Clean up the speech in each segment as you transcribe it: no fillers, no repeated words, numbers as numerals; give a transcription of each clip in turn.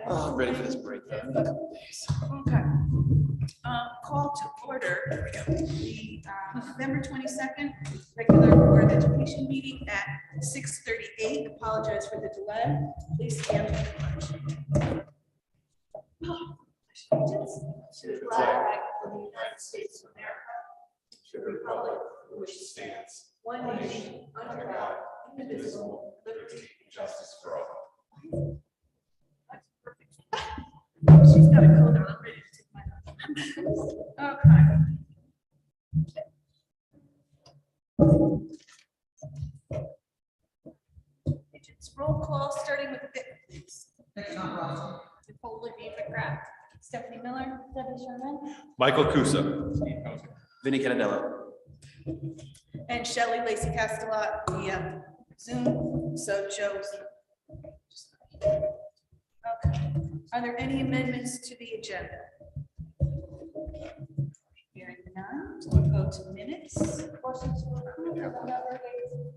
Oh, I'm ready for this break. Okay. Call to order the November 22nd regular Board of Education meeting at 6:38. Apologize for the delay. Please stand for the pledge. To the flag of the United States of America, to the republic for which it stands, one nation, under God, indivisible, liberty, and justice for all. That's perfect. She's got a code on. I'm ready to take my. Okay. It's roll call, starting with the bit, please. Nicole Levy McGrath, Stephanie Miller, Debbie Sherman, Michael Kusa. Vinny Canadello. and Shelley Lacey Castellat via Zoom. So Joe's. Okay. Are there any amendments to the agenda? Hearing none, we'll go to minutes. Motion to approve the November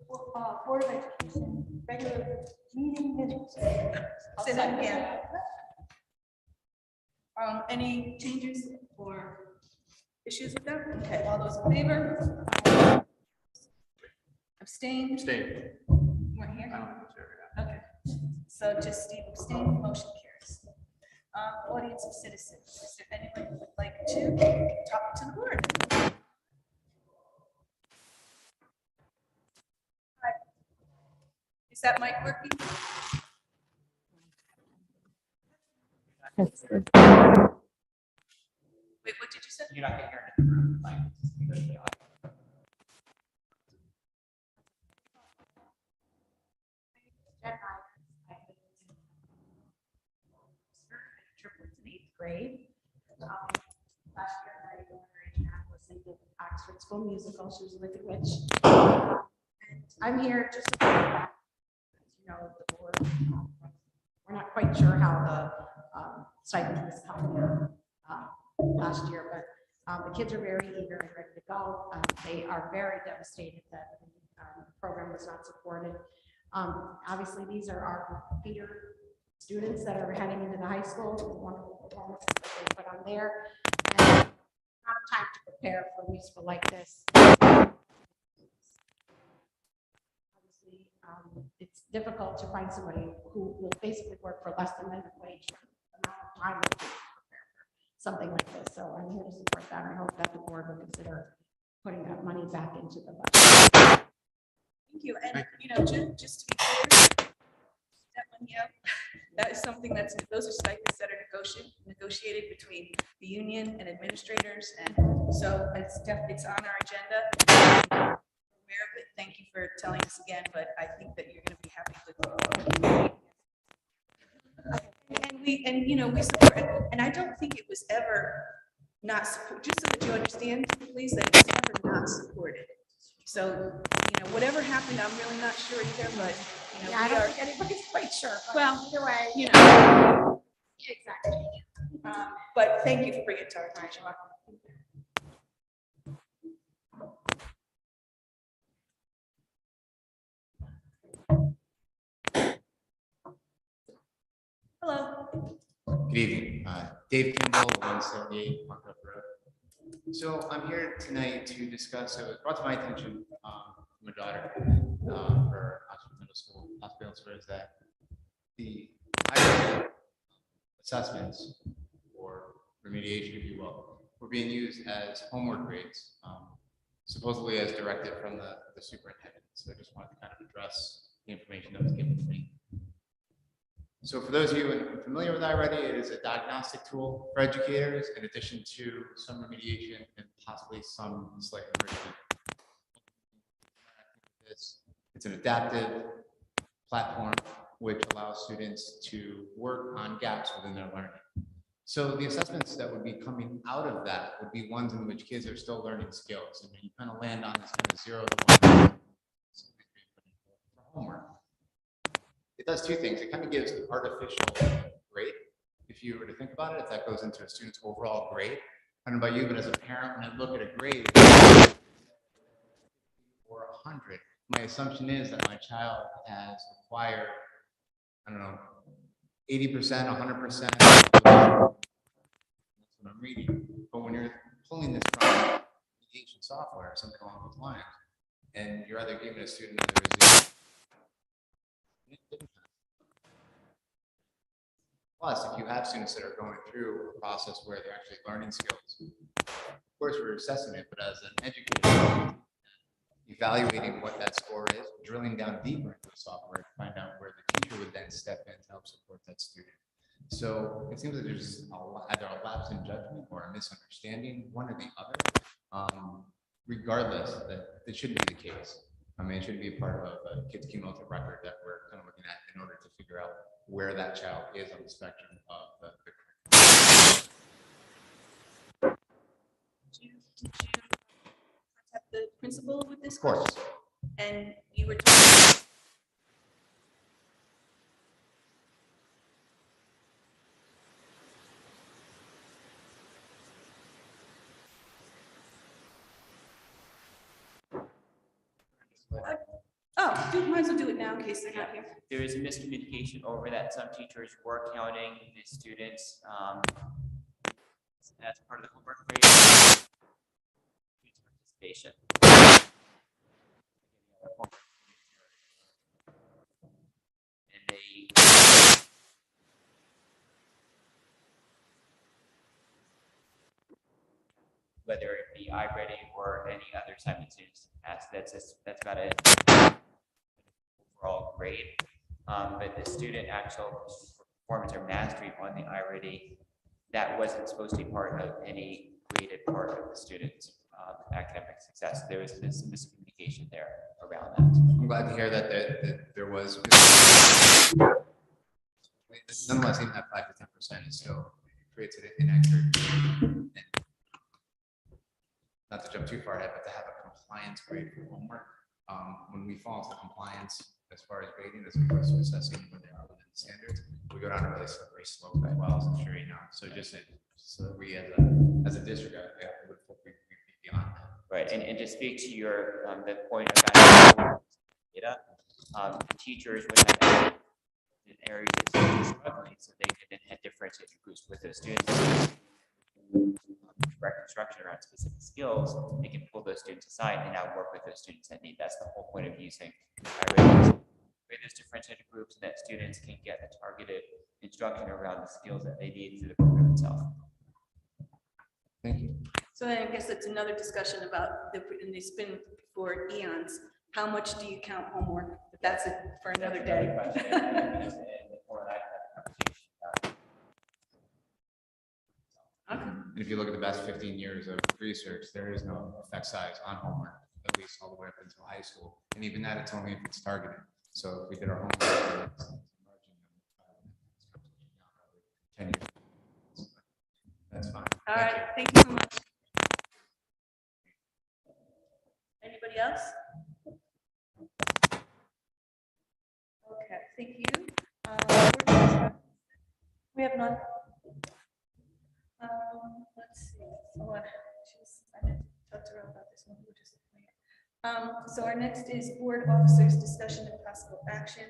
8th Board of Education regular meeting minutes. Say that again. Any changes or issues with that? Okay, all those in favor? Abstain? Abstain. Weren't here? Okay, so just Steve abstain, motion carries. Audience of citizens, is there anyone who would like to talk to the board? Hi. Is that mic working? Wait, what did you say? You're not gonna hear it in the room, like, it's because of the audio. Triplets in 8th grade. Last year, I was in the Oxford School Musical. She was with the witch. And I'm here just to bring back, as you know, the board. We're not quite sure how the stipend is coming out last year, but the kids are very eager and ready to go. They are very devastated that the program was not supported. Obviously, these are our feeder students that are heading into the high school, wonderful performances that they put on there. And not time to prepare for a musical like this. Obviously, it's difficult to find somebody who will basically work for less than minimum wage for the amount of time it takes to prepare for something like this. So I'm here to support that. I hope that the board will consider putting that money back into the budget. Thank you, and just to be clear, that money out, that is something those are stipends that are negotiated between the union and administrators, and so it's on our agenda. We're aware of it. Thank you for telling us again, but I think that you're going to be happy with it. And we support it, and I don't think it was ever not support, just so that you understand, please, that it was ever not supported. So, whatever happened, I'm really not sure either, but, Yeah, I don't think anybody's quite sure. But well, either way, exactly. But thank you for bringing it to our attention. Hello. Good evening. Dave Kimball, 178 Markup Road. So I'm here tonight to discuss, it was brought to my attention from my daughter for Oxford Middle School hospital, is that the high assessments or remediation, if you will, were being used as homework grades, supposedly as directed from the superintendent. So I just wanted to kind of address the information that was given to me. So for those of you who are familiar with iReady, it is a diagnostic tool for educators in addition to some remediation and possibly some slight enrichment. It's an adaptive platform which allows students to work on gaps within their learning. So the assessments that would be coming out of that would be ones in which kids are still learning skills. And you kind of land on this kind of 0 to 1 for homework. It does two things. It kind of gives artificial grade, if you were to think about it, if that goes into a student's overall grade. I don't know about you, but as a parent, when I look at a grade or 100, my assumption is that my child has acquired, I don't know, 80%, 100%. That's what I'm reading. But when you're pulling this from mediation software or something along those lines, and you're either giving a student another result. Plus, if you have students that are going through a process where they're actually learning skills, of course, we're assessing it, but as an educator, evaluating what that score is, drilling down deeper into the software to find out where the teacher would then step in to help support that student. So it seems like there's either a lapse in judgment or a misunderstanding, one or the other. Regardless, that it shouldn't be the case. I mean, it should be a part of a kid's cumulative record that we're kind of looking at in order to figure out where that child is on the spectrum of the Did you contact the principal with this? Of course. question? And you were told. Oh, might as well do it now in case they're not here. There is a miscommunication over that some teachers were counting the students as part of the homework grade. Students' participation. And they whether it be iReady or any other assignment students ask, that's about it. Overall grade, but the student actual performance or mastery on the iReady, that wasn't supposed to be part of any graded part of the student's academic success. There was this miscommunication there around that. I'm glad to hear that there was. Nonetheless, even that 5 to 10% is still creates an inaccurate. Not to jump too far ahead, but to have a compliance grade for homework. When we fall into compliance as far as grading, as opposed to assessing when they are within the standards, we go down a really slippery slope as well, as I'm sure you know. So just so that we as a district, I would hope we'd be beyond that. Right, and to speak to your the point about data, teachers would have an area that's struggling, so they didn't have differentiated groups with those students. Direct instruction around specific skills, they can pull those students aside and now work with those students that need. That's the whole point of using those differentiated groups, and that students can get a targeted instruction around the skills that they need through the program itself. Thank you. So then I guess that's another discussion about and it's been for eons. How much do you count homework? But that's it for another day. Okay. And if you look at the past 15 years of research, there is no effect size on homework, at least all the way up until high school. And even that, it's only if it's targeted. So if we did our homework, 10 years. That's fine. All Thank right, thank you so much. Anybody else? Okay, thank you. We have none. Let's see. Oh, I didn't talk to her about this one. We're just looking at it. So our next is board officers discussion and possible action.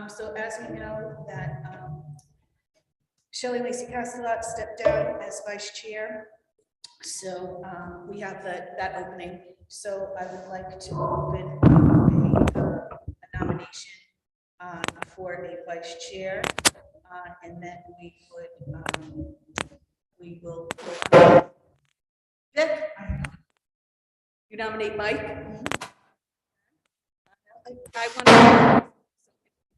So as we know that Shelley Lacey Castellat stepped down as vice chair. So we have that opening. So I would like to open a nomination for a vice chair. And then we will. Vic, you nominate Mike? I want.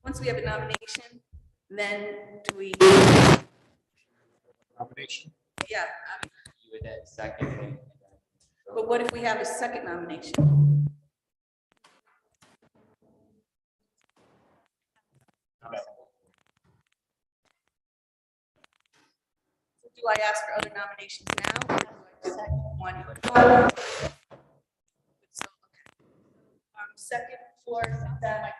Once we have a nomination, then do we? Nomination. Yeah, You would then second. but what if we have a second nomination? Do I ask for other nominations now? Or do I just one? So, okay. Second for that.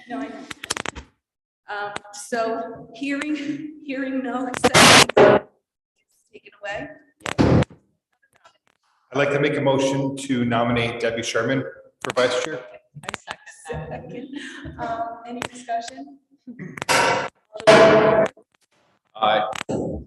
No, I know. So hearing no second, taken away. I'd like to make a motion to nominate Debbie Sherman for vice chair. Second. Any discussion? All Aye. Or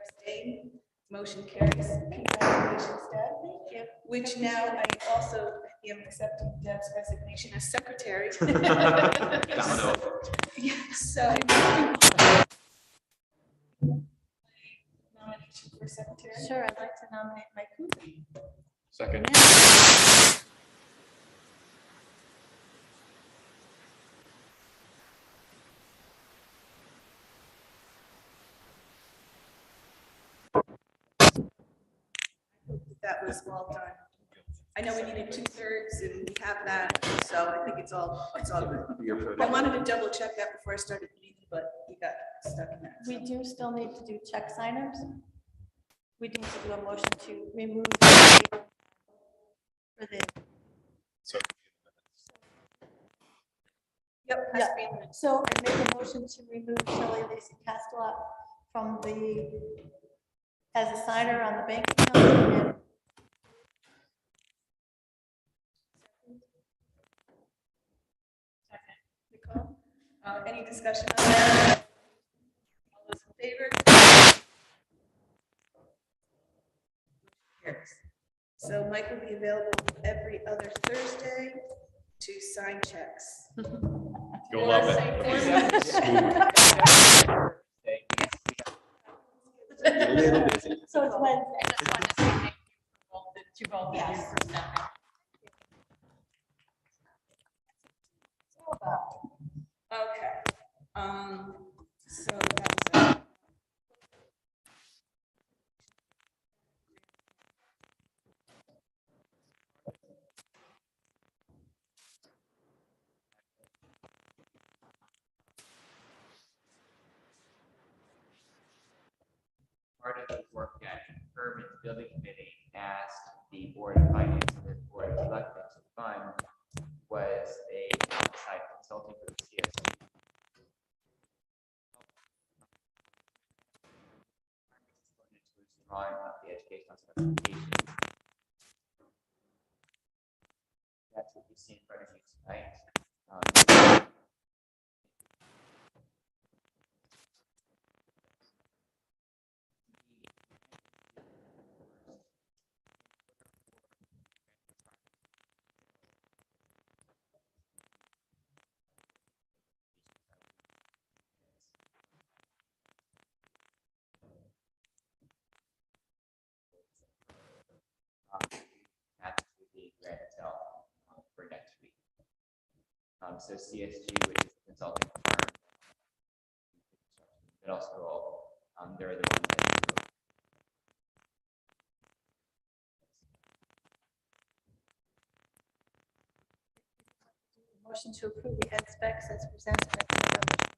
abstain? Motion carries. Congratulations, Deb. Thank you. Which now I also am accepting Deb's resignation as secretary. Domino. Yeah, so. Nomination for secretary. Sure, I'd like to nominate Mike Cooper. Second. That was well done. I know we needed 2/3 and we have that, so I think it's all good. I wanted to double check that before I started reading, but you got stuck in that. We do still need to do check signers. We need to do a motion to remove for the, So Yep. has to be in the- so I make a motion to remove Shelley Lacy Castellat from as a signer on the bank account. And Nicole? Any discussion on that? All those in favor? Carries. So Mike will be available every other Thursday to sign checks. you'll love it. A little busy. So it's Wednesday. I just want to say thank you for both, to both of you for stepping. Okay, so that was. Part of the work that Herman's building committee asked the Board of Finance and the Board of Selectmen to fund was a outside consulting for the CSC. Drawing up the educational specifications. That's what you see in front of you tonight. Attached to the grant itself for next week. So CSG, which is the consulting firm, middle school, they're the ones that do. Motion to approve the ed specs as presented. by the governor.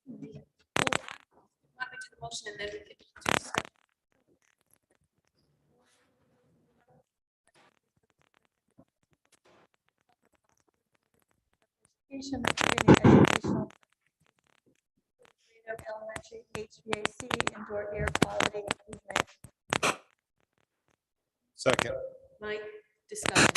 Want me to do the motion and then we can do discussion? Education, continuing educational. Elementary HVAC, indoor air quality improvement. Second. Mike, discussion.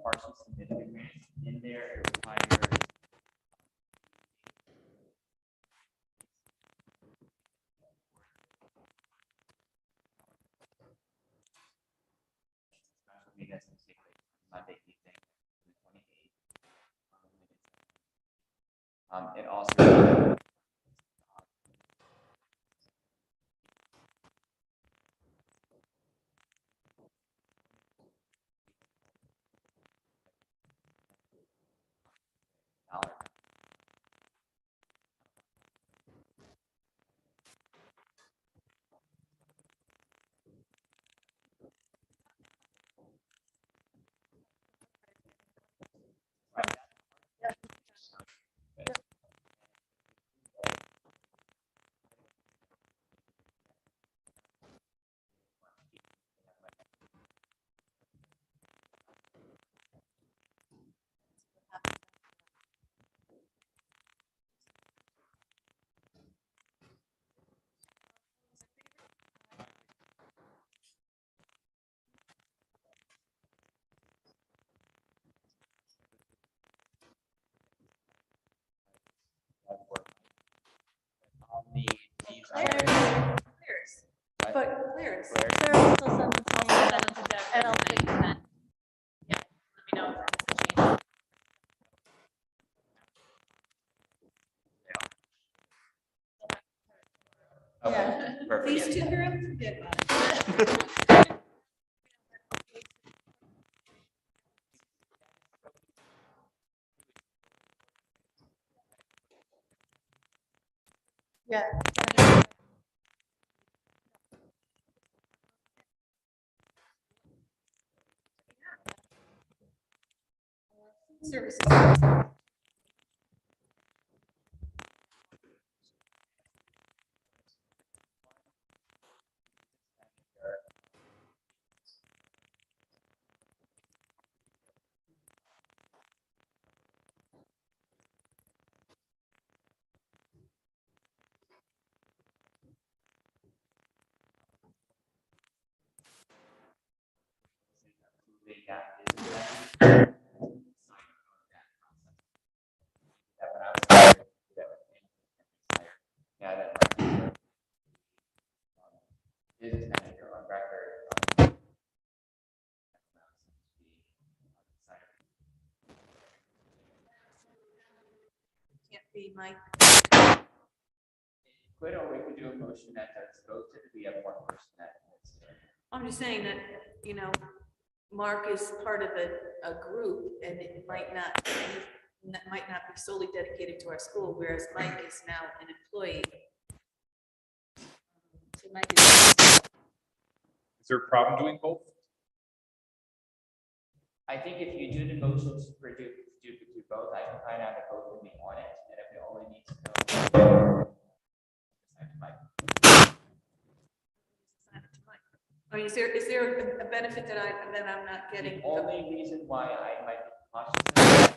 partially submitted a grant in there. It requires special meeting that's gonna take place Monday evening, the 28th. It also dollar. On the Clearance. But Clearance. Claire also sent it to me, Send it to Deb and I'll tonight, fix and then, yeah, let me know if there's a change. Okay, perfect. These two girls, forget about it. yeah. Services. Yeah, that might be is kind of your on record. Can't be Mike. Could, or we could do a motion that does both, if we have one person that. I'm just saying that, you know, Mark is part of a group and it might not, that might not be solely dedicated to our school, whereas Mike is now an employee. So Mike is, Is there a problem doing both? I think if you do the motions for do both, I can find out if both will be on it, and if it only needs to know. I mean, is there a benefit that I'm not getting? The only reason why I might be cautious.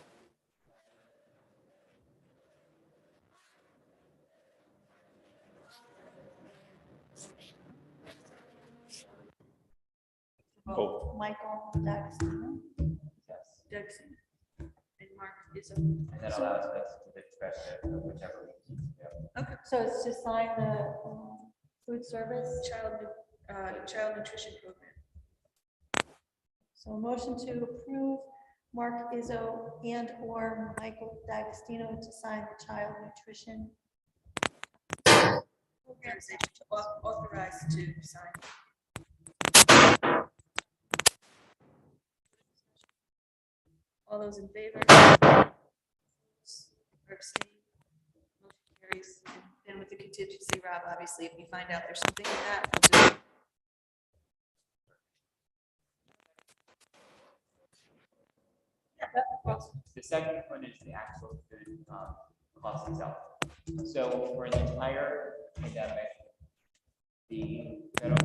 Both. Michael Daxton. Yes, Dixon and Mark is a. and that allows us to express whichever we need to do. So it's to sign the food service. Child nutrition program. So a motion to approve Mark Izzo and or Michael D'Agostino to sign the child nutrition. Organization to authorize to sign. All those in favor? Or abstain? Motion carries. And with the contingency, Rob, obviously, if we find out there's something in that, we'll do it. The second one is the actual food cost itself. So for the entire pandemic, the federal.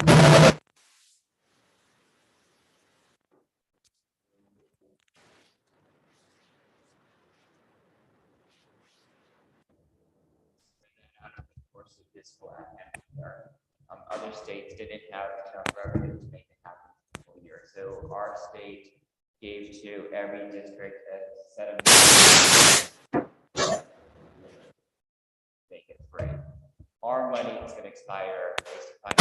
Out of the course of this full academic year. Other states didn't have enough revenue to make it happen the full year. So our state gave to every district a set of make it free. Our money is going to expire based upon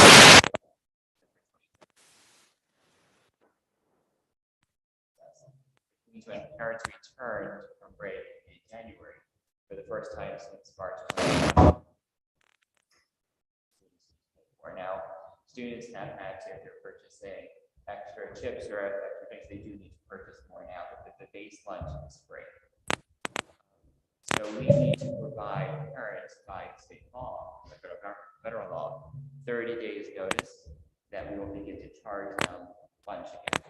when parents returned from break in January for the first time since March 2020. Or now, students have had to, if they're purchasing extra chips or extra things, they do need to purchase more now, but the base lunch is free. So we need to provide parents by state law, federal law, 30 days notice that we will begin to charge them lunch again.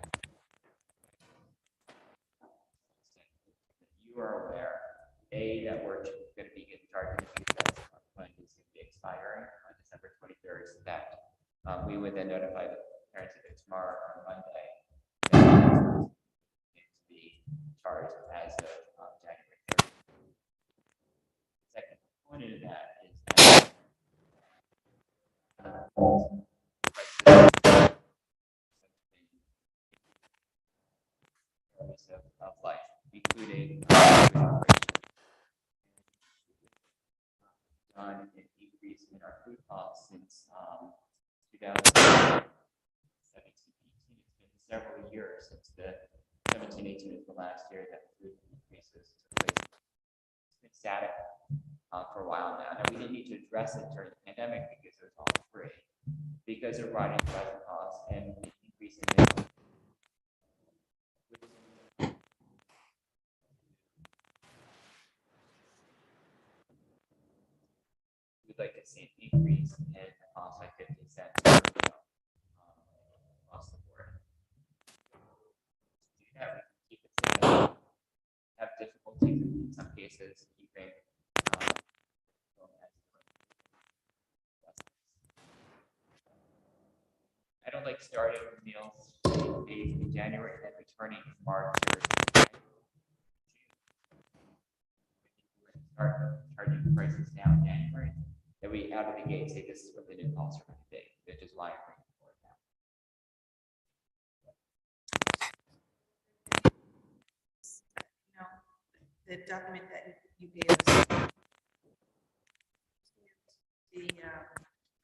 You are aware, that we're going to begin charging because fund is going to be expiring on December 23rd, so that we would then notify the parents of it tomorrow or Monday. That it's to be charged as of January 3rd. The second component of that is that of life, including done an increase in our food costs since 2017-18. It's been several years since the 17-18 is the last year that food increases took place. It's been static for a while now. Now we didn't need to address it during the pandemic because it was all free, because of rising costs and the increase in income. We'd like to see an increase in the cost by 50 cents per meal across the board. To do that, we can keep it simple. Have difficulties in some cases keeping I don't like starting meals in January and then returning in March or June. Start charging prices down in January. That we out of the gate say this is what the new costs are going to be, which is why I'm bringing it forward now. The document that you gave us, the,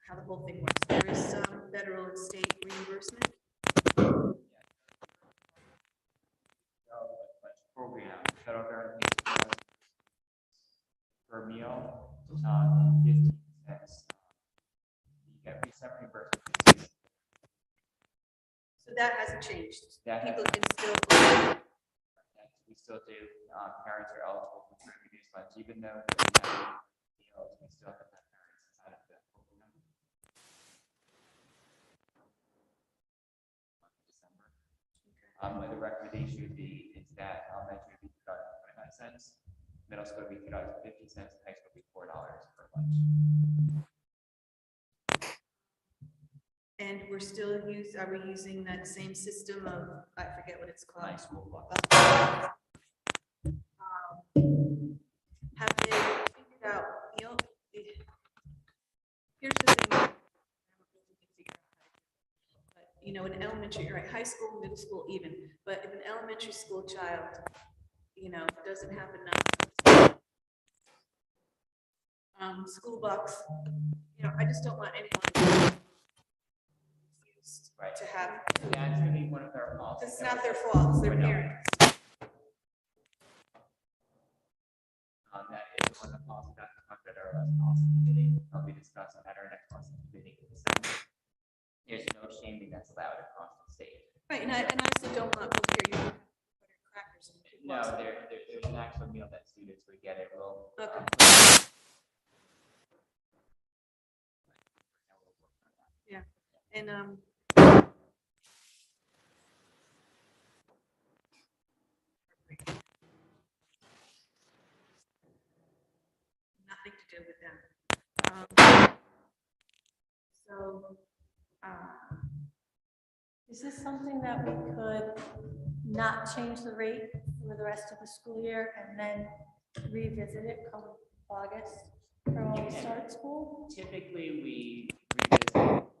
how the whole thing works. There is some federal and state reimbursement. Program, federal government per meal, 15 cents. You get some reimbursement. So that hasn't changed. That People hasn't- can still. We still do. Parents are eligible for free reduced lunch, even though we have meals, we still have to have parents inside of the program. December. The recommendation would be is that elementary would be $2.29, middle school would be $2.50, high school would be $4 per lunch. And we're still are we using that same system of, I forget what it's called. High school lunch. Have they figured out, here's the thing. I don't know if we can figure out how to do it. But, in elementary, right, high school, middle school, even, but if an elementary school child, doesn't have enough school bucks, I just don't want anyone Right. to have, That's going to be one of their policies. it's not their fault, it's their Or no. parents. That is one of the policies that talked about our last policy committee. I'll be discussing at our next policy committee in December. There's no shaming that's allowed across the state. Right, and I also don't want to hear you put crackers in the No, there's an actual meal that students would get. It will. Okay. And nothing to do with them. Is this something that we could not change the rate for the rest of the school year and then revisit it come August for when we start school? Typically, we revisit the school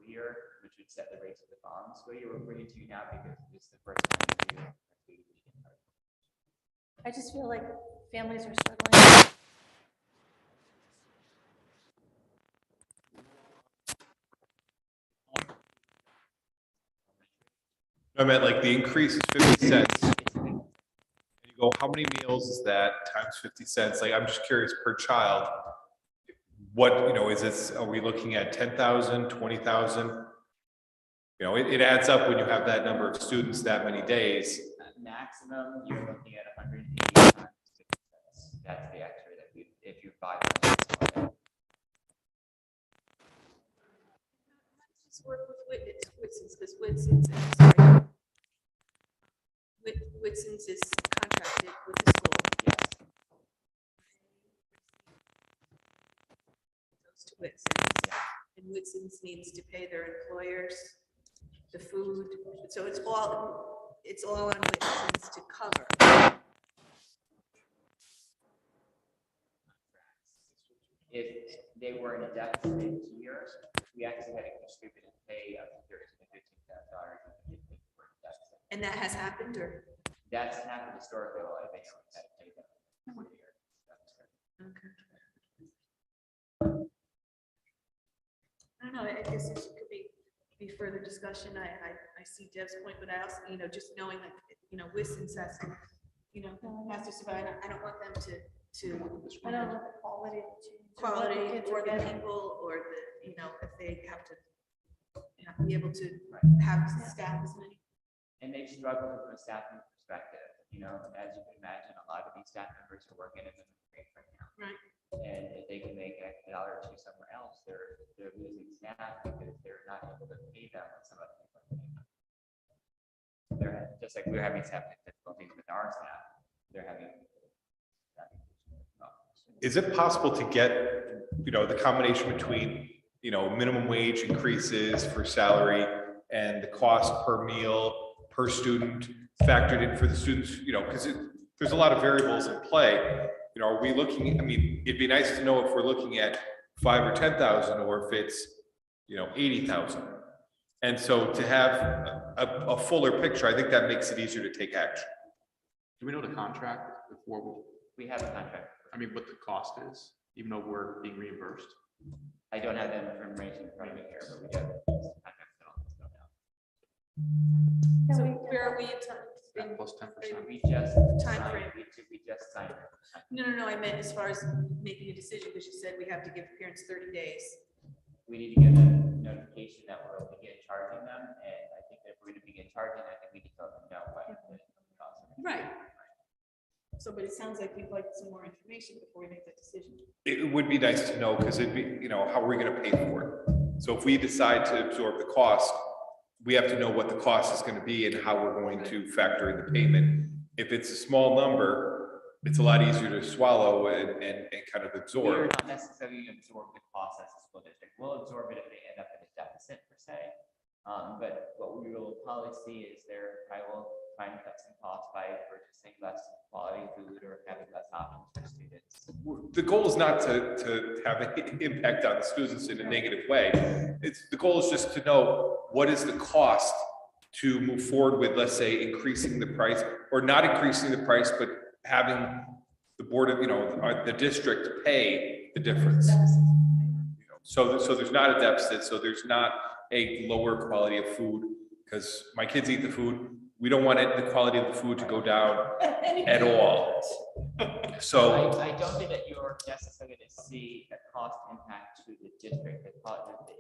year, which should set the rates of the bond. So you're bringing to you now because it's the first time you do. I just feel like families are struggling. I meant like the increase is 50 cents. And you go, how many meals is that times 50 cents? Like, I'm just curious per child. What, is this, are we looking at 10,000, 20,000? It adds up when you have that number of students that many days. Maximum, you're looking at 180 times 50 cents. That's the extra that if you buy them. Just work with Whitson's, because Whitson's is contracted with the school. Yes. Goes to Whitson's, and Whitson's needs to pay their employers the food, so it's all on Whitson's to cover. If they were in a deficit in 2 years, we actually had to distribute and pay up to $15,000 if they were in a deficit. And that has happened, or? That's happened historically, a lot of things had to pay them 20 years. Okay. I don't know, I guess it could be further discussion. I see Deb's point, but I also, just knowing that, Whitson's has to, has to survive. I don't want them to I don't know the quality of change. quality Kids or are the getting. people or the, if they have to be able to have staff as many. And they struggle from a staffing perspective, as you can imagine, a lot of these staff members are working in the rate right now. Right. And if they can make a dollar or two somewhere else, they're losing staff because they're not able to pay them what some other people are paying them. They're just like we're having staff difficulties with our staff, they're having. Is it possible to get, the combination between, minimum wage increases for salary and the cost per meal, per student factored in for the students, because there's a lot of variables in play. Are we looking, it'd be nice to know if we're looking at 5,000 or 10,000 or if it's, 80,000. And so to have a fuller picture, I think that makes it easier to take action. Do we know the contract before We have a contract. what the cost is, even though we're being reimbursed? I don't have that information in front of me here, but we do have contracts that all Can So we- where are we in time? That plus 10%. we just Time signed- frame. We just signed it. No, I meant as far as making a decision, because you said we have to give parents 30 days. We need to get a notification that we'll begin charging them, and I think that if we're going to begin charging, I think we need to let them know what the cost is. Right. So, but it sounds like we'd like some more information before we make that decision. It would be nice to know, because it'd be, how are we gonna pay for it? So if we decide to absorb the cost, we have to know what the cost is gonna be and how we're going to factor in the payment. If it's a small number, it's a lot easier to swallow and kind of We're absorb. not necessarily going to absorb the cost as a school district. We'll absorb it if they end up in a deficit per se. But what we will probably see is I will try and cut some costs by purchasing less quality food or having less options for students. The goal is not to have an impact on the students in a negative way. The goal is just to know what is the cost to move forward with, let's say, increasing the price or not increasing the price, but having the board of, the district pay the difference. So there's not a deficit, so there's not a lower quality of food, because my kids eat the food. We don't want the quality of the food to go down at all. So I don't think that you're necessarily going to see a cost impact to the district. The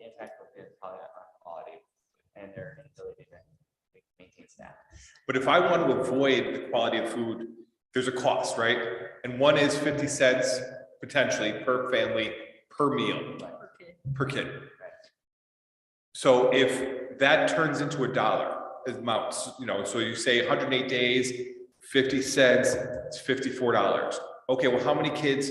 impact will be probably on quality and their ability to maintain staff. but if I want to avoid the quality of food, there's a cost, right? And one is 50 cents potentially per family, per meal, per kid. So if that turns into $1 amount, so you say 108 days, 50 cents, it's $54. Okay, well, how many kids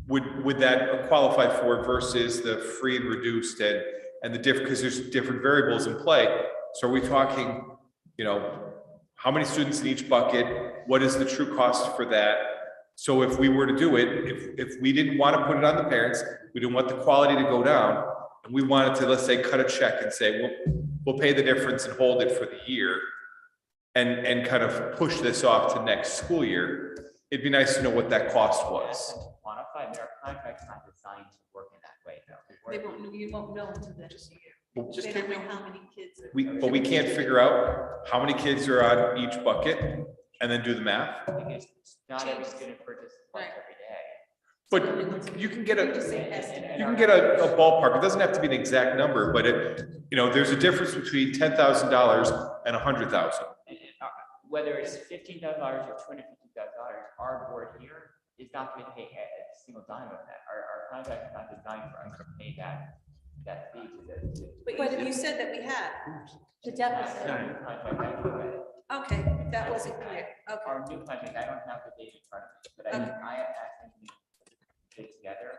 would that qualify for versus the free and reduced and the different, because there's different variables in play. So are we talking, how many students in each bucket? What is the true cost for that? So if we were to do it, if we didn't want to put it on the parents, we didn't want the quality to go down, and we wanted to, let's say, cut a check and say, well, we'll pay the difference and hold it for the year and kind of push this off to next school year. It'd be nice to know what that cost Ask was. them to quantify, but our contract's not designed to work in that way, though. They won't, you won't know until the next year. Just They can't don't we, know how many kids. are- But we can't figure out how many kids are on each bucket and then do the math. Because not every Changes. student purchases lunch Right. every day. But you can get a, Just say And- estimate. and you our- can get a ballpark. It doesn't have to be an exact number, but there's a difference between $10,000 and 100,000. Whether it's $15,000 or $250,000, our board here is not going to pay a single dime of that. Our contract is not designed for us to pay that fee to the. But you said that we had. The Our deficit. new contract actually, Okay, that wasn't clear. Okay. our new contract, I don't have the data in front of me, but I have asked them to put it together,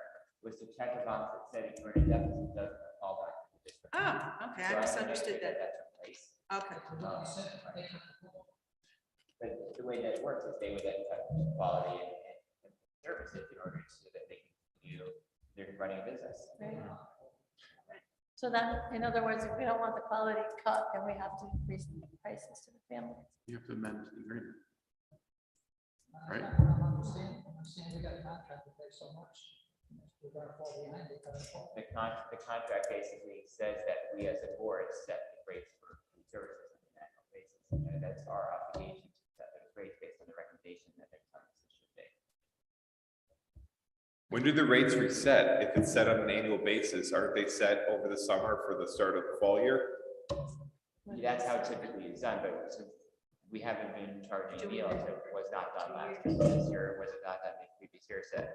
was to check a box that said if you're in a deficit, doesn't fall back to the district. Oh, okay, So I wanna make misunderstood sure that. That took place. Okay. But the way that it works is they would have quality and services in order so that they can continue their running a business. Right. So that, in other words, if we don't want the quality cut, then we have to increase the prices to the families. you have to amend the agreement. Right. I'm saying we got a contract to pay so much. We're gonna fall behind it. The contract basically says that we as a board set the rates for food services on an annual basis. And that's our obligation to set those rates based on the recommendation that the company should make. When do the rates reset? If it's set on an annual basis, aren't they set over the summer for the start of the fall year? That's how typically it's done, but since we haven't been charging meals, it was not done last year, this year, was it not done the previous year, said.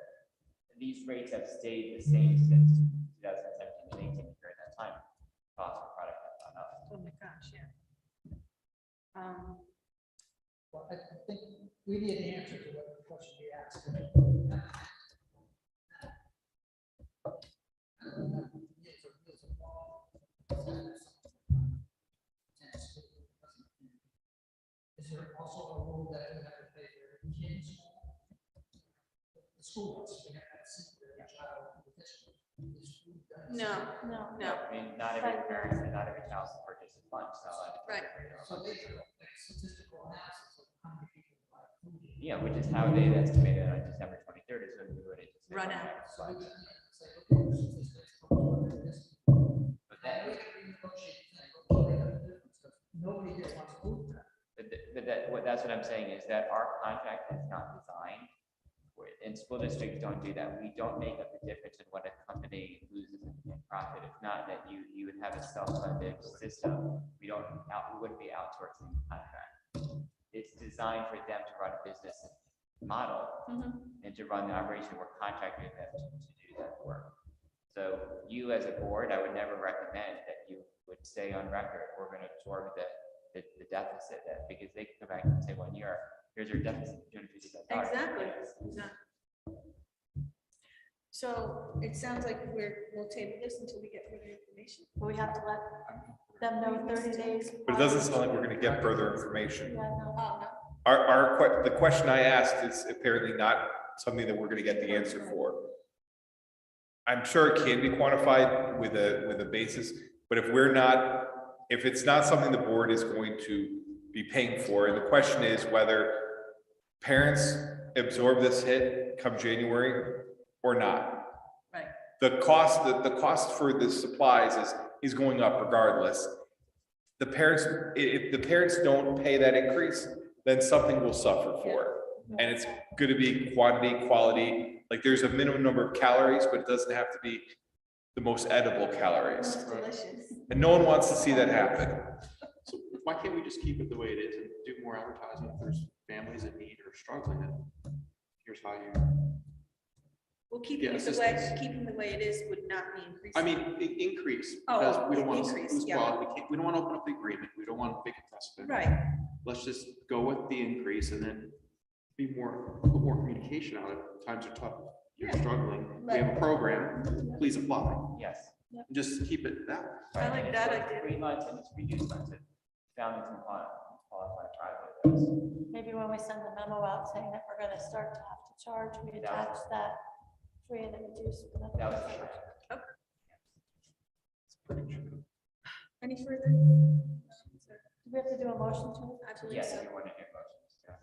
These rates have stayed the same since 2017 and 18 during that time. Cost of product have gone up. Oh my gosh, yeah. Well, I think we need an answer to what the question we asked. Is there also a rule that we have to pay for kids? The school wants to have that seat for their child. in the district. Is food done? No, No. no. I mean, not every parent and not every child purchases lunch, so. Right. So they do a statistical analysis of how many people buy food. Yeah, which is how they estimated on December 23rd is when we would anticipate. Run running out. out of So we funds. can say, okay, the statistics come to this. But And that, we can renegotiate the thing, okay, they got a difference, because nobody here wants food. that's what I'm saying is that our contract is not designed. And school districts don't do that. We don't make up the difference in what a company loses in profit. If not, that you would have a self-funded system. We wouldn't be outsourcing the contract. It's designed for them to run a business model and to run the operation. We're contracting with them to do that work. So you as a board, I would never recommend that you would say on record, we're going to absorb the deficit because they can go back and say 1 year, here's your deficit, $250,000. Exactly. Exactly. So it sounds like we'll table this until we get further information. But we have to let them know 30 days. But it doesn't sound like we're gonna get further information. Yeah, no. Oh, no. The question I asked is apparently not something that we're gonna get the answer for. I'm sure it can be quantified with a basis, but if it's not something the board is going to be paying for, and the question is whether parents absorb this hit come January or not. Right. The cost for the supplies is going up regardless. If the parents don't pay that increase, then something will suffer for it. And it's gonna be quantity, quality, like there's a minimum number of calories, but it doesn't have to be the most edible calories. It's delicious. And no one wants to see that happen. So why can't we just keep it the way it is and do more advertising if there's families in need or struggling? And here's how you, Well, keeping Yeah, it the way, assistance. keeping the way it is would not be increasing. I mean, increase, Oh, because we don't want to increase, lose yeah. quality. We don't want to open up the agreement. We don't want a big investment. Right, Let's just go with the increase and then put more communication out. If times are tough, you're Yeah. struggling, we have a program, please apply. Yes. Just keep it that way. I like And that it's idea. 3 months and it's reduced months. Families can qualify private. Maybe when we send the memo out saying that we're gonna start to have to charge, we attach that free and reduced. That was the Any further? Do we have to do a motion to, I believe Yes, so. if you want to do motions. Yeah.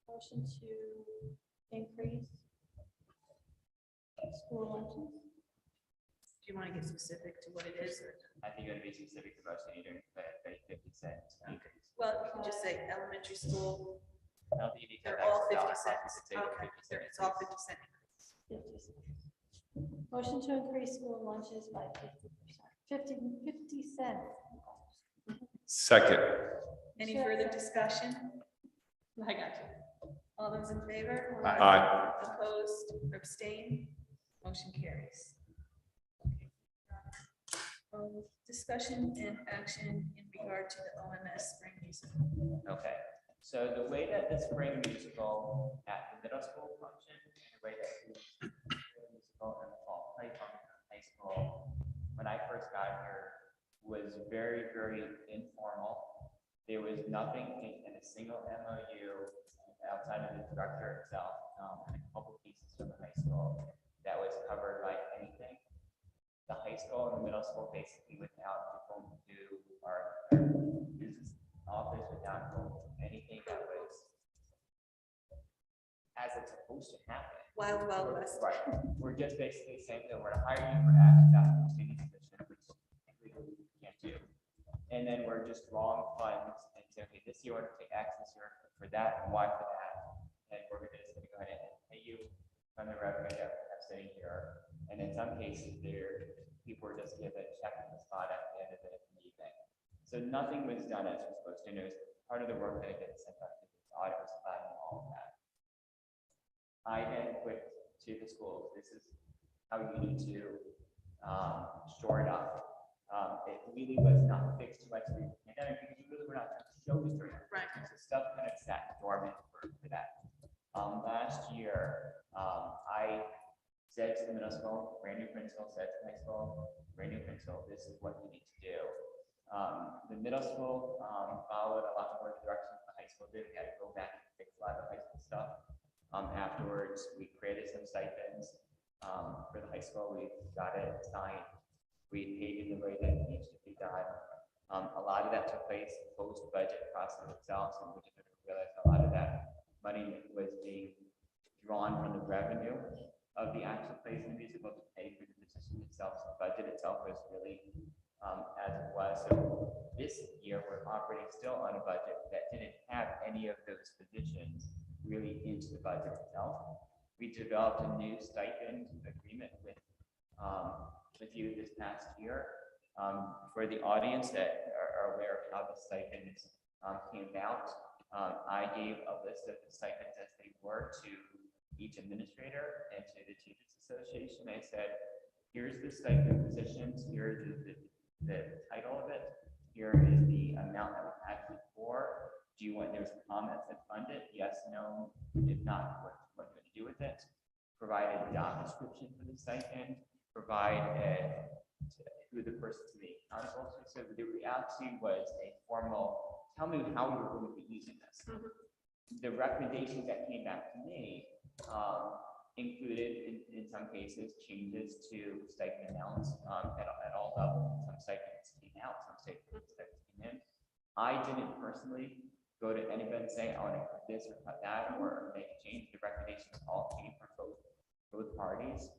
motion to increase school lunches? Do you want to get specific to what it is? Or I think you want to be specific to motion, you're doing a 50-cent increase. well, you can just say elementary school, I don't think you need to. they're have all extra 50 dollar cents. signs to say the Okay, 50 cent it's all increase. 50 cent. 50 cents. Motion to increase school lunches by 50%, 50 cents. Second. Any Sure. further discussion? I got you. All those in favor? Aye. Opposed or abstained? Motion carries. Discussion and action in regard to the OMS spring music. Okay, so the way that the spring musical at the middle school functioned, the way that the spring musical and the fall play function at high school, when I first got here, was very, very informal. There was nothing in a single MOU outside of the director itself, and a couple pieces from the high school that was covered by anything. The high school and the middle school basically without people to our business office, without anything that was as it's supposed to happen. Wild, wild west. Right, we're just basically saying that we're gonna hire you for that training position, which technically we can't do. And then we're just drawing funds and saying, okay, this year we're gonna take X, this year for that, and Y for that. And we're just gonna go ahead and pay you from the revenue that we have sitting here. And in some cases, people were just given a check on the spot at the end of the evening. So nothing was done as was supposed to, and it was part of the work that had been sent out to the audit was finding all of that. I then put to the schools, this is how you need to shore it up. It really was not fixed too much through the pandemic because you really were not trying to show the story. Right. So stuff kind of sat dormant for that. Last year, I said to the middle school, brand new principal, said to high school, brand new principal, this is what you need to do. The middle school followed a lot more directions the high school did. We had to go back and fix a lot of high school stuff. Afterwards, we created some stipends for the high school. We got it signed. We paid in the way that it needs to be done. A lot of that took place post-budget process itself, so we didn't realize a lot of that money was being drawn from the revenue of the actual plays in the musical to pay for the position itself. So the budget itself was really as it was. So this year, we're operating still on a budget that didn't have any of those positions really into the budget itself. We developed a new stipend agreement with you this past year. For the audience that are aware of how the stipends came about, I gave a list of the stipends as they were to each administrator and to the Teachers Association. I said, here's the stipend positions, here's the title of it, here is the amount that we had before. Do you want, there's a comment that fund it? Yes, no. If not, what are you going to do with it? Provide a job description for the stipend, provide who the person to be accountable to. So the reality was a formal, tell me how you're going to be using this. The recommendations that came back to me included, in some cases, changes to stipend amounts at all levels. Some stipends came out, some stipends came in. I didn't personally go to anybody and say, I want to cut this or cut that or make a change. The recommendations all came from both parties.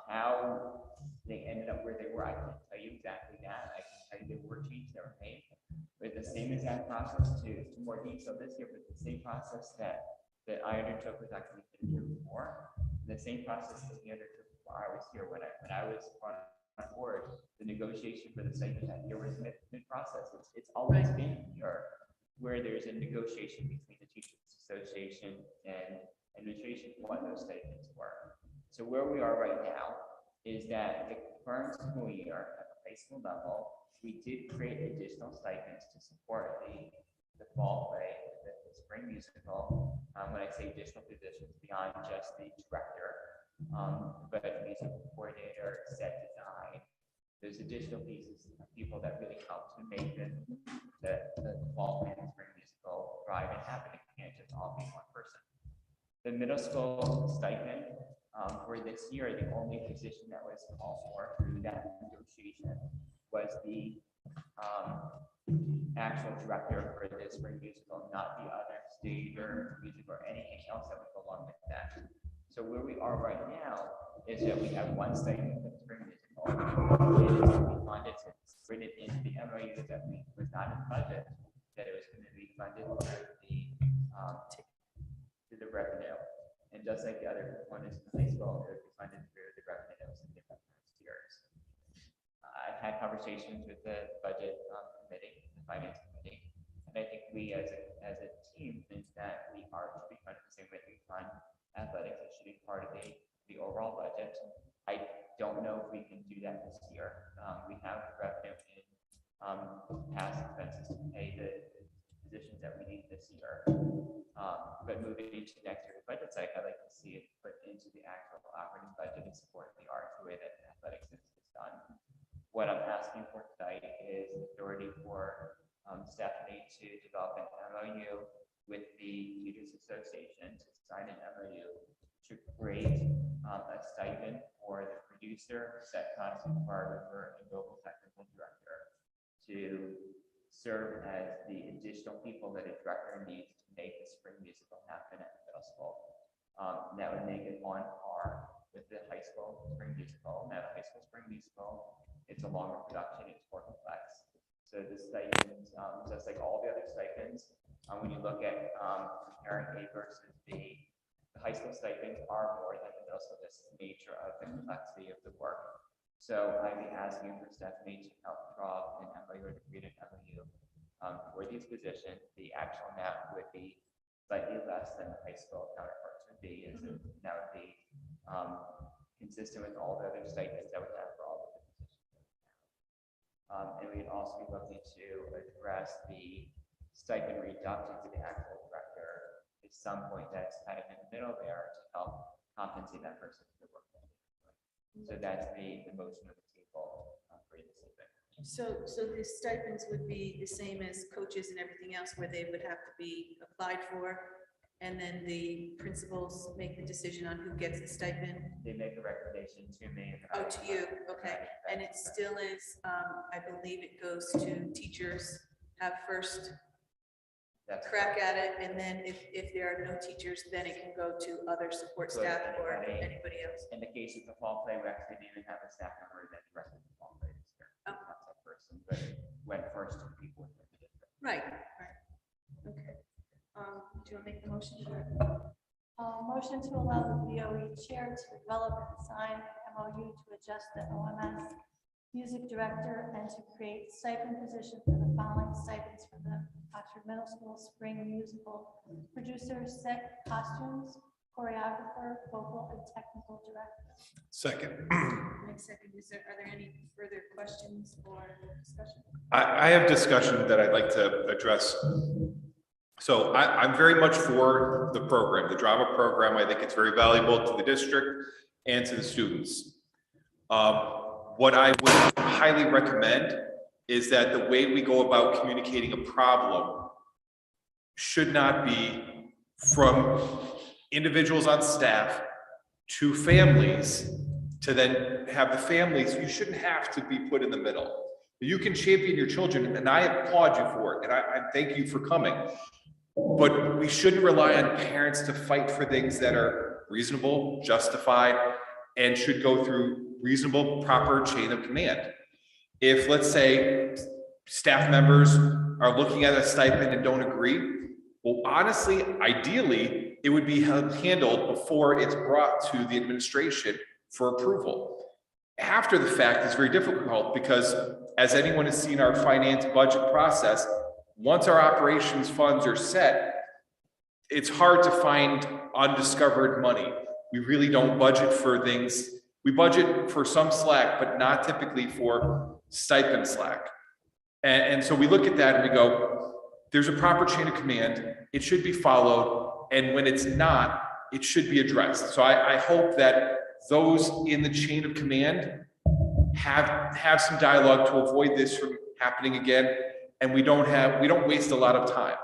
How they ended up where they were, I can't tell you exactly that. I can tell you there were changes that were made. With the same exact process to more detail this year, but the same process that I undertook was actually the year before. The same process that we undertook before I was here. When I was brought on board, the negotiation for the stipend that year was mid-process. It's always been here where there's a negotiation between the Teachers Association and administration what those stipends were. So where we are right now is that the current school year at the high school level, we did create additional stipends to support the fall play, the spring musical. When I say additional positions beyond just the director, but musical coordinator, set design, there's additional pieces of people that really help to make the fall play and spring musical thrive and happen. It can't just all be one person. The middle school stipend for this year, the only position that was called for through that negotiation was the actual director for the spring musical, not the other stage or music or anything else that would go along with that. So where we are right now is that we have one stipend for the spring musical. It is to be funded, it's written into the MOU that was not in the budget, that it was going to be funded through the revenue. And just like the other components in high school, it would be funded through the revenues in different tiers. I've had conversations with the budget committee, the finance committee, and I think we as a team think that we are to be funded the same way we fund athletics. It should be part of the overall budget. I don't know if we can do that this year. We have revenue in past expenses to pay the positions that we need this year. But moving into next year's budget cycle, I'd like to see it put into the actual operating budget and support the arts the way that athletics is done. What I'm asking for tonight is authority for Stephanie to develop an MOU with the Teachers Association to sign an MOU to create a stipend for the producer, set costume choreographer, and vocal technical director to serve as the additional people that a director needs to make the spring musical happen at the middle school. That would make it on par with the high school spring musical. Now, the high school spring musical, it's a longer production, it's more complex. So the stipends, just like all the other stipends, when you look at comparing A versus B, the high school stipends are more than the middle school, just the nature of the complexity of the work. So I'd be asking for Stephanie to help draw an MOU or to create an MOU for these positions. The actual amount would be slightly less than the high school counterparts would be, and so that would be consistent with all the other stipends that we have for all of the positions. And we'd also be looking to address the stipend reduction to the actual director at some point that's kind of in the middle there to help compensate that person for the work. So that's the motion of the table for this evening. So the stipends would be the same as coaches and everything else, where they would have to be applied for, and then the principals make the decision on who gets the stipend. They make a recommendation to me. Oh, to you, okay. And it still is, I believe it goes to teachers have first That's crack at it, and then if there are no teachers, then it can go to other support So staff or anybody- anybody else. In the case of the fall play, we actually didn't even have a staff member that directed the fall play this year. Oh. Not that person, but went first to the people within the district. Right, okay. Do you want to make the motion? Motion to allow the BOE chair to develop and sign MOU to adjust the OMS music director and to create stipend position for the following stipends for the Oxford Middle School Spring Musical producer, set costumes, choreographer, vocal and technical director. Second. Next second, are there any further questions or discussion? I have discussion that I'd like to address. So I'm very much for the program, the drama program. I think it's very valuable to the district and to the students. What I would highly recommend is that the way we go about communicating a problem should not be from individuals on staff to families to then have the families. You shouldn't have to be put in the middle. You can champion your children, and I applaud you for it, and I thank you for coming. But we shouldn't rely on parents to fight for things that are reasonable, justified, and should go through reasonable, proper chain of command. If, let's say, staff members are looking at a stipend and don't agree, well, honestly, ideally, it would be handled before it's brought to the administration for approval. After the fact is very difficult because, as anyone has seen our finance budget process, once our operations funds are set, it's hard to find undiscovered money. We really don't budget for things. We budget for some slack, but not typically for stipend slack. And so we look at that and we go, there's a proper chain of command. It should be followed. And when it's not, it should be addressed. So I hope that those in the chain of command have some dialogue to avoid this from happening again. And we don't waste a lot of time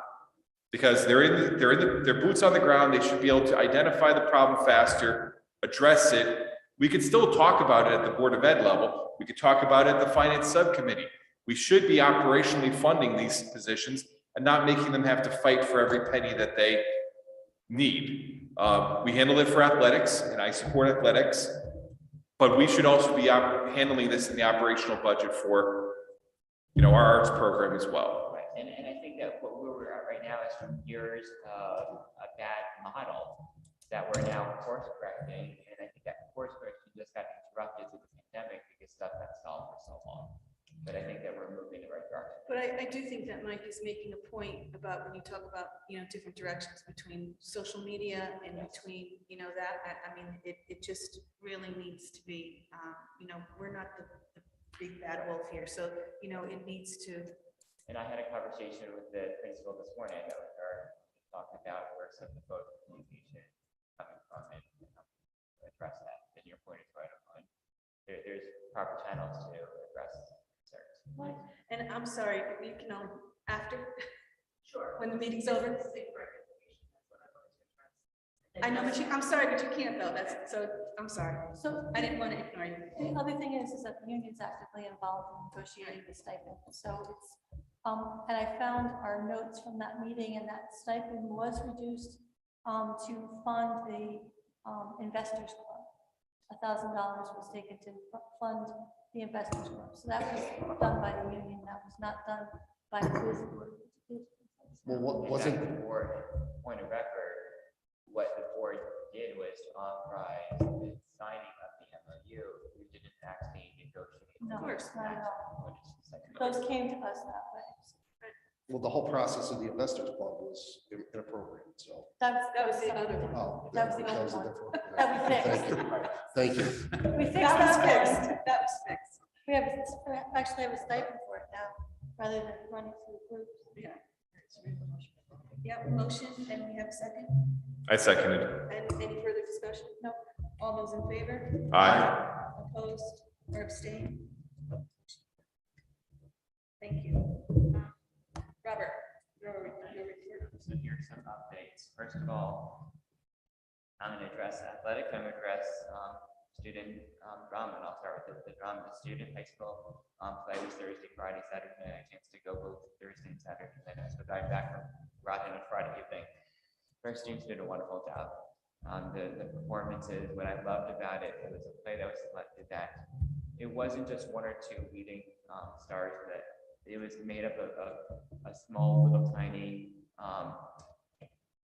because they're boots on the ground. They should be able to identify the problem faster, address it, We could still talk about it at the Board of Ed level. We could talk about it at the Finance Subcommittee. We should be operationally funding these positions and not making them have to fight for every penny that they need. We handle it for athletics, and I support athletics, but we should also be handling this in the operational budget for, our arts program as well. Right, and I think that what we're at right now is from years of a bad model that we're now course correcting, and I think that course correction just got interrupted through the pandemic because stuff got stalled for so long. But I think that we're moving in the right direction. But I do think that Mike is making a point about when you talk about, different directions between social media and between, that, I mean, it just really needs to be, we're not the big bad wolf here. So, it needs to. And I had a conversation with the principal this morning, I know with her, talking about where some of the photo communication coming from and how to address that. And your point is right on. There's proper channels to address concerns. And I'm sorry, you can after. Sure. When the meeting's over. I know, but I'm sorry, but you can't though. I'm sorry. So I didn't want to ignore you. the other thing is that the union's actively involved in negotiating the stipend. So it's, and I found our notes from that meeting, and that stipend was reduced to fund the investors club. $1,000 was taken to fund the investors club. So that was done by the union. That was not done by the Board of Education. Well, what In wasn't, fact, the board, point of record, what the board did was to authorize the signing of the MOU. We didn't actually negotiate. No, Of course. not at all. Second. Those came to us that way. well, the whole process of the investors club was inappropriate, so. That was the other one. Oh, That was the that old was a one. different. That we fixed. Thank you. We fixed That was that fixed. one. That was fixed. We actually have a stipend for it now, rather than running through groups. Yep, motion, and we have a second. I seconded. And any further discussion? No. All those in favor? Aye. Opposed or abstained? Thank you. Robert, your report. So here's some updates. First of all, I'm going to address athletics. I'm going to address student drama, and I'll start with the drama. The student high school play was Thursday, Friday, Saturday night. I had a chance to go both Thursday and Saturday night. So driving back from Groton on Friday evening. Our students did a wonderful job. The performances, what I loved about it, it was a play that was selected that it wasn't just one or two leading stars, but it was made up of a small little tiny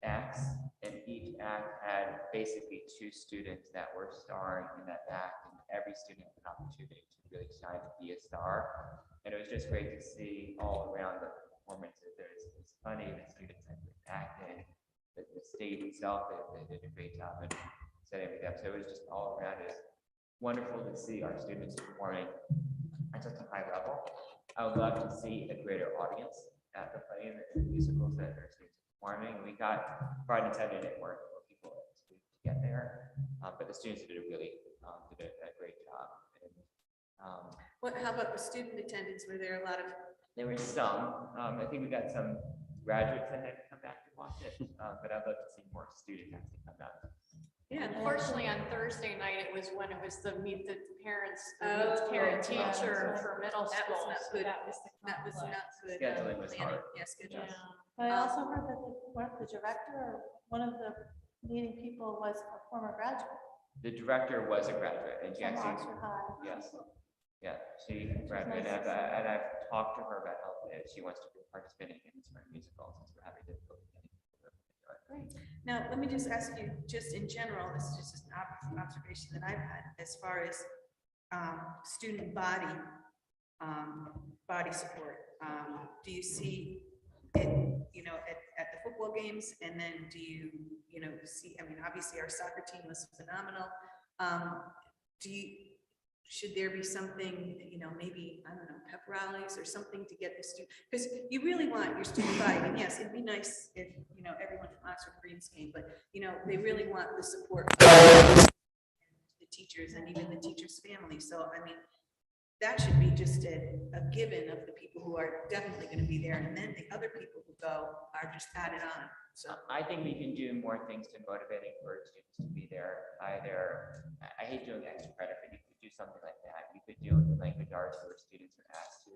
acts, and each act had basically two students that were starring in that act, and every student had an opportunity to really shine and be a star. And it was just great to see all around the performances. It's funny, the students had acted, the stage itself, they did a great job and setting everything up. So it was just all around it. Wonderful to see our students performing at such a high level. I would love to see a greater audience at the play and the musicals that our students are performing. We got Friday and Saturday night work for people to get there, but the students did a great job. And, How about the student attendance? Were there a lot of? there were some. I think we got some graduates that had come back to watch it, but I'd love to see more students actually come back. Yeah. Unfortunately, on Thursday night, it was when it was the meet the parents, Oh, parent yeah. teacher for middle That was school. not so good. That was the That was conflict. not good. Scheduling was planning. hard. Yeah, scheduling. Yeah. But I also heard that the director, or one of the leading people, was a former graduate The director was a graduate, and she from actually, Oxford High. yes, yeah, she graduated, and I've talked to her about how she wants to participate in the spring musical since we're having difficulty. Now, let me just ask you, just in general, this is just an observation that I've had as far as student body support. Do you see it, at the football games, and then do you, see, I mean, obviously our soccer team was phenomenal. Should there be something, maybe, I don't know, pep rallies or something to get the student, because you really want your student body, and yes, it'd be nice if, everyone from Oxford Greens came, but, they really want the support of the teachers and even the teachers' families. So, I mean, that should be just a given of the people who are definitely gonna be there, and then the other people who go are just added on, so. I think we can do more things to motivate and encourage students to be there. Either, I hate doing extra credit, but you could do something like that. You could do it in language arts where students are asked to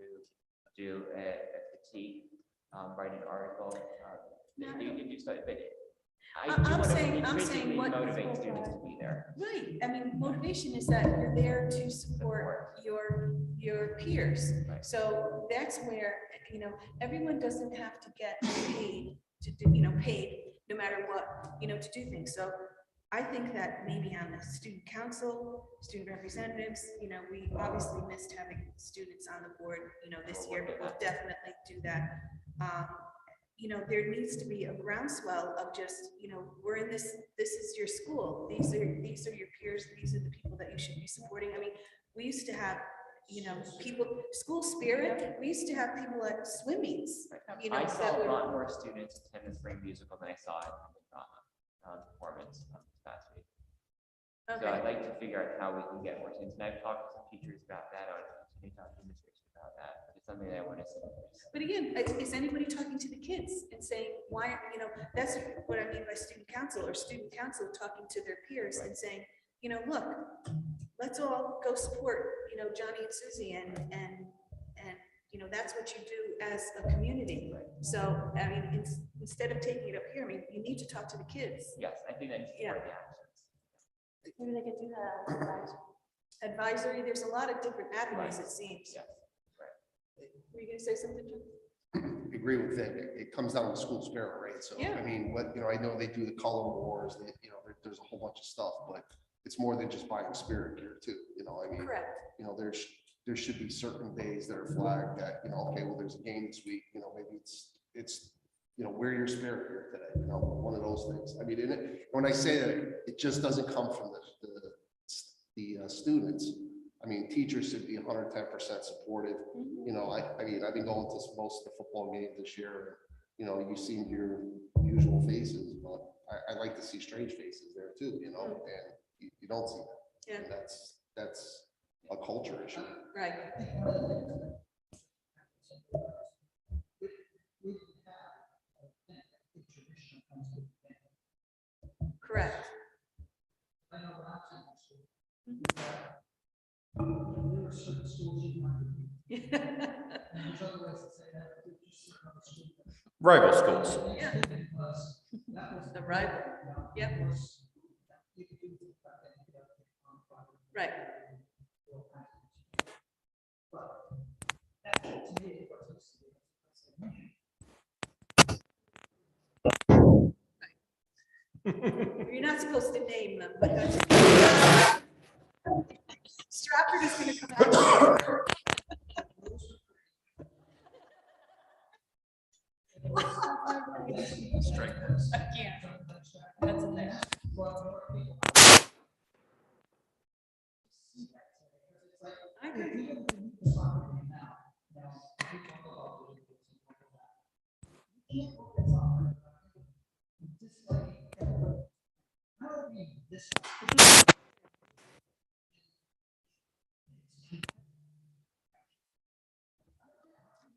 do a critique, write an article. You can do something, but I do I'm want to saying intrinsically what- motivate students to be there. Right, I mean, motivation is that you're there to support your peers. Right. So that's where, you know, everyone doesn't have to get paid to do, paid no matter what, to do things. So I think that maybe on the student council, student representatives, we obviously missed having students on the board, this year, but we'll definitely do that. There needs to be a groundswell of just, we're in this is your school. These are your peers. These are the people that you should be supporting. I mean, we used to have, people, school spirit. We used to have people at swimmings, I saw that a would. lot more students attend the spring musical than I saw at the drama performance this past week. So Okay. I'd like to figure out how we can get more students, and I've talked to some teachers about that, I would continue to talk to administrators about that. It's something that I want to see. But again, is anybody talking to the kids and saying, why, that's what I mean by student council talking to their peers and saying, look, let's all go support, Johnny and Susie and, that's what you do as a community. So, I mean, instead of taking it up here, I mean, you need to talk to the kids. Yes, I think that's part of the actions. Maybe they could do that. on advisory. Advisory, there's a lot of different avenues, it seems. Yes. Were you gonna say something, Jim? I agree with Vic. It comes down to school spirit, right? So, Yeah. I mean, I know they do the color wars, there's a whole bunch of stuff, but it's more than just buying spirit here too, I mean, Correct. there should be certain days that are flagged that, okay, well, there's a game this week, maybe it's, wear your spirit here today, one of those things. I mean, when I say that, it just doesn't come from the students. I mean, teachers should be 110% supportive. I mean, I've been going to most of the football games this year. You see your usual faces, but I like to see strange faces there too, and you don't see that. Yeah. And that's a culture issue. Right. Correct. I know when I was in school. There were certain schools you might be. And there's other ways to say that, but just certain other schools. Rival schools. Yeah. Because that was The rival. Yep. you could do the fact that you got on private. Right. But that to me was. You're not supposed to name them, but that's. Stratford is gonna come out. Strike this. I can't. That's a thing. I agree.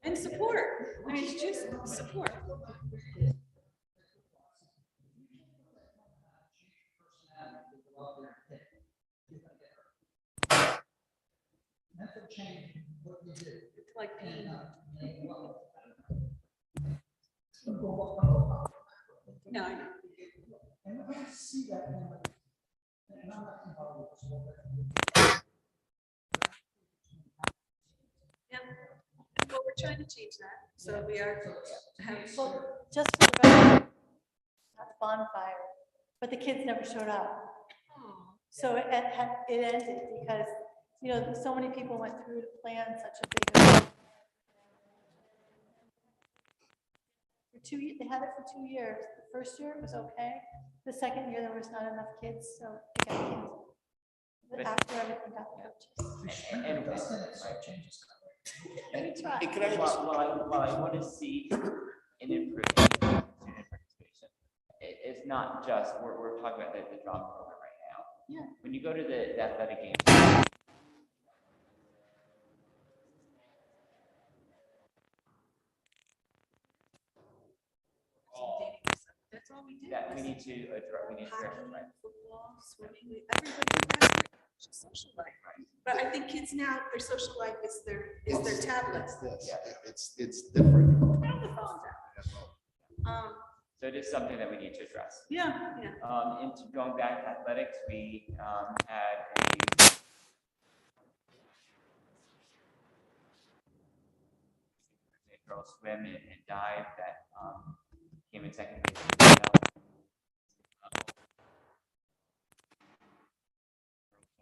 And support. I mean, it's just support. Like, no, I know. And I see that. And I'm not involved with this whole thing. Yeah. Well, we're trying to change that. So we are having. Well, just for the record, not the bonfire, but the kids never showed up. So it ended because, so many people went through to plan such a big event. They had it for 2 years. The first year it was okay. The second year there was not enough kids, so it got canceled. But after everything got purchased. And We tried. Hey, can I while I want to see an improvement in student participation, it's not just, we're talking about the drama program right now. Yeah. When you go to the athletic game, Well, we did. that we need to address, we need to Hockey, right. football, swimming, everybody has their social life. But I think kids now, their social life is their tablets. It's this, Yeah. it's different. Throw the phones out. So it is something that we need to address. Yeah. Into going back to athletics, we had a girls swim and dive that came in second place.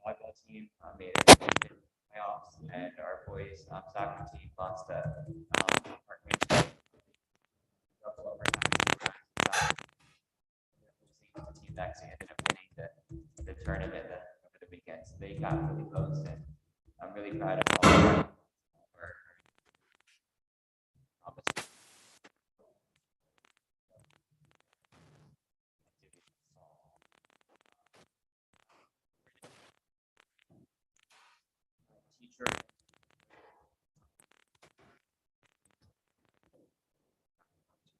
Volleyball team made it to the playoffs, and our boys soccer team lost a partnership. The team actually ended up winning the tournament over the weekend, so they got really close, and I'm really proud of all of our teacher.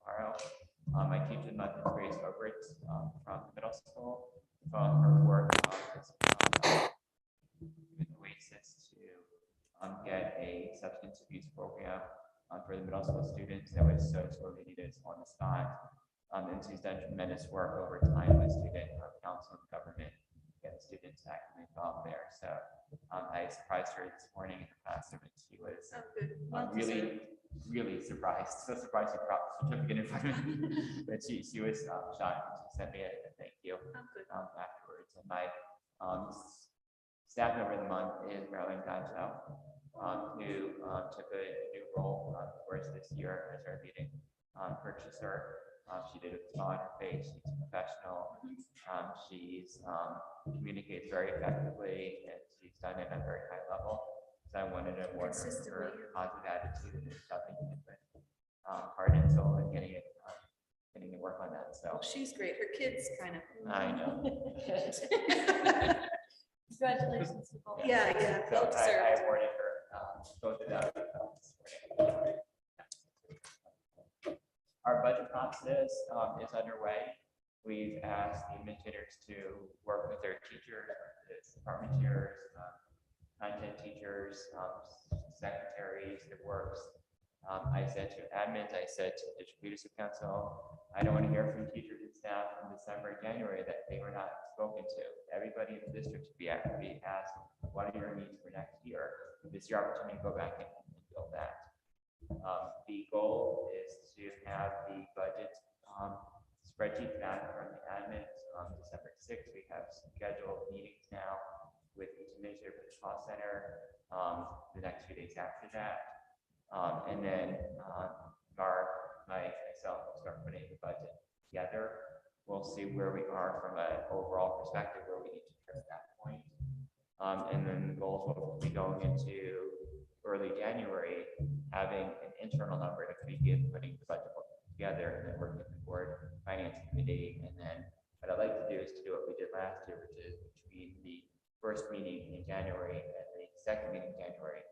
Tomorrow, I teach in month Grace Roberts from the middle school. From her work with Oasis to get a substance abuse program for the middle school students that was so sorely needed on the spot. And she's done tremendous work over time with student council and government, get the students actively involved there. So I surprised her this morning in the classroom, and she was really surprised. So surprised she brought the certificate in front of me. But she was shocked. She sent me a thank you afterwards. And my staff member of the month is Marilyn Goncho, who took a new role for us this year as our leading purchaser. She did a smile on her face. She's professional. She's communicates very effectively, and she's done it at a very high level. So I wanted to award her for her positive attitude and something with heart and soul and getting to work on that. So She's great. Her kids kind of. I know. Congratulations to both. Yeah. So Well I deserved. awarded her both of them. Our budget process is underway. We've asked the administrators to work with their teachers, department chairs, content teachers, secretaries, the works. I said to admins, I said to the district leadership council, I don't want to hear from teachers and staff in December and January that they were not spoken to. Everybody in the district should be asked, what are your needs for next year? This is your opportunity to go back and build that. The goal is to have the budget spreadsheet back from the admins on December 6th. We have scheduled meetings now with each administrator for the cost center the next few days after that. And then myself will start putting the budget together. We'll see where we are from an overall perspective, where we need to turn at that point. And then the goals will be going into early January, having an internal number to begin putting the budget together, and then working with the board finance committee. And then what I'd like to do is to do what we did last year, which is between the first meeting in January and the second meeting in January,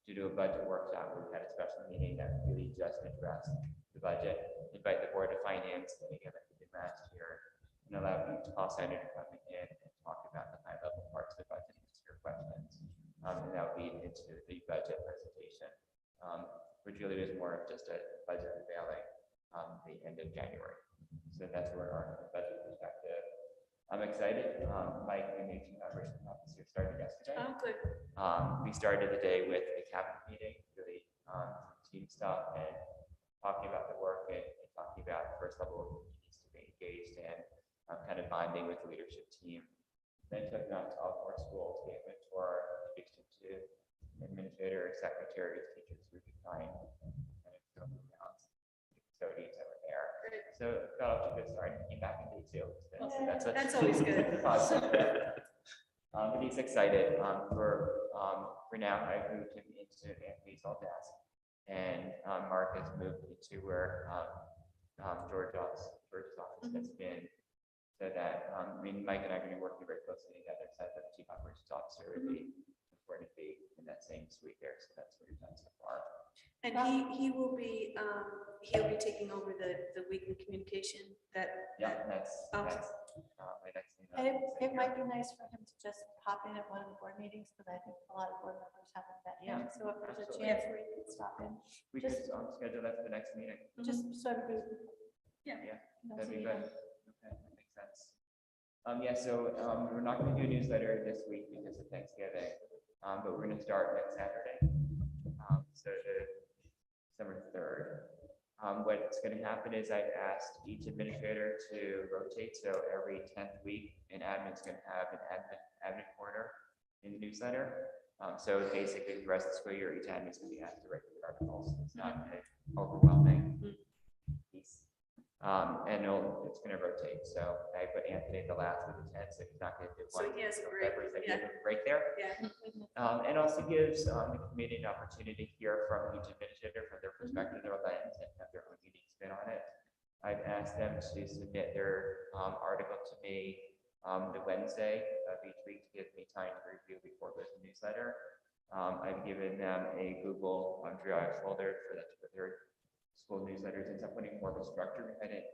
to do a budget workshop. We had a special meeting that really just addressed the budget, invite the board of finance, and again, like we did last year, and allow each cost center to come in and talk about the high level parts of the budget and answer your questions. And that will lead into the budget presentation, which really is more of just a budget unveiling the end of January. So that's where our budget perspective. I'm excited. Mike, we made two members from office here started yesterday. Oh, good. We started the day with a cabinet meeting, really team stuff and talking about the work and talking about the first level of needs to be engaged and kind of bonding with the leadership team. Then took them to all 4 schools, gave a tour, introduced them to administrators, secretaries, teachers who could find kind of film around custodians that were there. Great. So it got off to a good start. Came back in day 2. So That's always good. But he's excited. For now, I moved him into Anthony's old desk, and Mark has moved into where George's office has been. So that Mike and I are going to be working very closely together. So that the chief operations officer would be important to be in that same suite there. So that's what we've done so far. And he'll be taking over the weekly communication that. Yeah, that's my next thing. And it might be nice for him to just hop in at one of the board meetings, because I think a lot of board members haven't met him. Yeah, So if there's a absolutely. chance where he could stop in, We could just- schedule that for the next meeting. just so everybody. Yeah, knows that'd be who you good. are. Okay, that makes sense. Yeah, so, we're not gonna do a newsletter this week because of Thanksgiving, but we're gonna start next Saturday. So December 3rd. What's gonna happen is I've asked each administrator to rotate, so every 10th week, an admin's gonna have an admin corner in the newsletter. So basically, the rest of the school year, each admin's gonna be asked to write the articles. It's not an overwhelming piece. And it's gonna rotate, so I put Anthony at the last of the 10, so he's not gonna do So one. he has a so break, February's like yeah. a break there. Yeah. And also gives the committee an opportunity to hear from each administrator from their perspective, their lens, and have their own unique spin on it. I've asked them to submit their article to me the Wednesday of each week to give me time to review before it goes to the newsletter. I've given them a Google Drive folder for them to put their school newsletters, and I'm putting more of a structure behind it.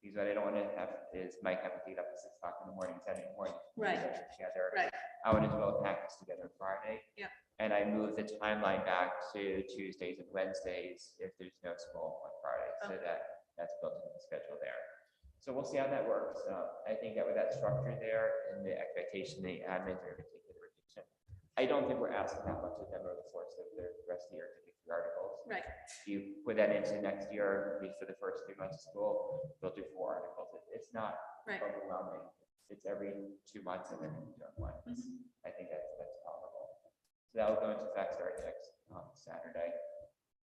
Because what I don't want to have is Mike have to get up at 6 o'clock in the morning, 7 in the morning. Right. Together. Right. I want to do all the packets together Friday. Yeah. And I moved the timeline back to Tuesdays and Wednesdays if there's no school on Friday, so that's built into the schedule there. So we'll see how that works. I think that with that structure there and the expectation, the admins are going to take the rotation. I don't think we're asking that much of them over the course of the rest of the year to get the articles. Right. If you put that into next year, at least for the first 3 months of school, we'll do 4 articles. It's not Right. overwhelming. It's every 2 months and then you do one. Mm-hmm. I think that's tolerable. So that will go into effect starting next Saturday.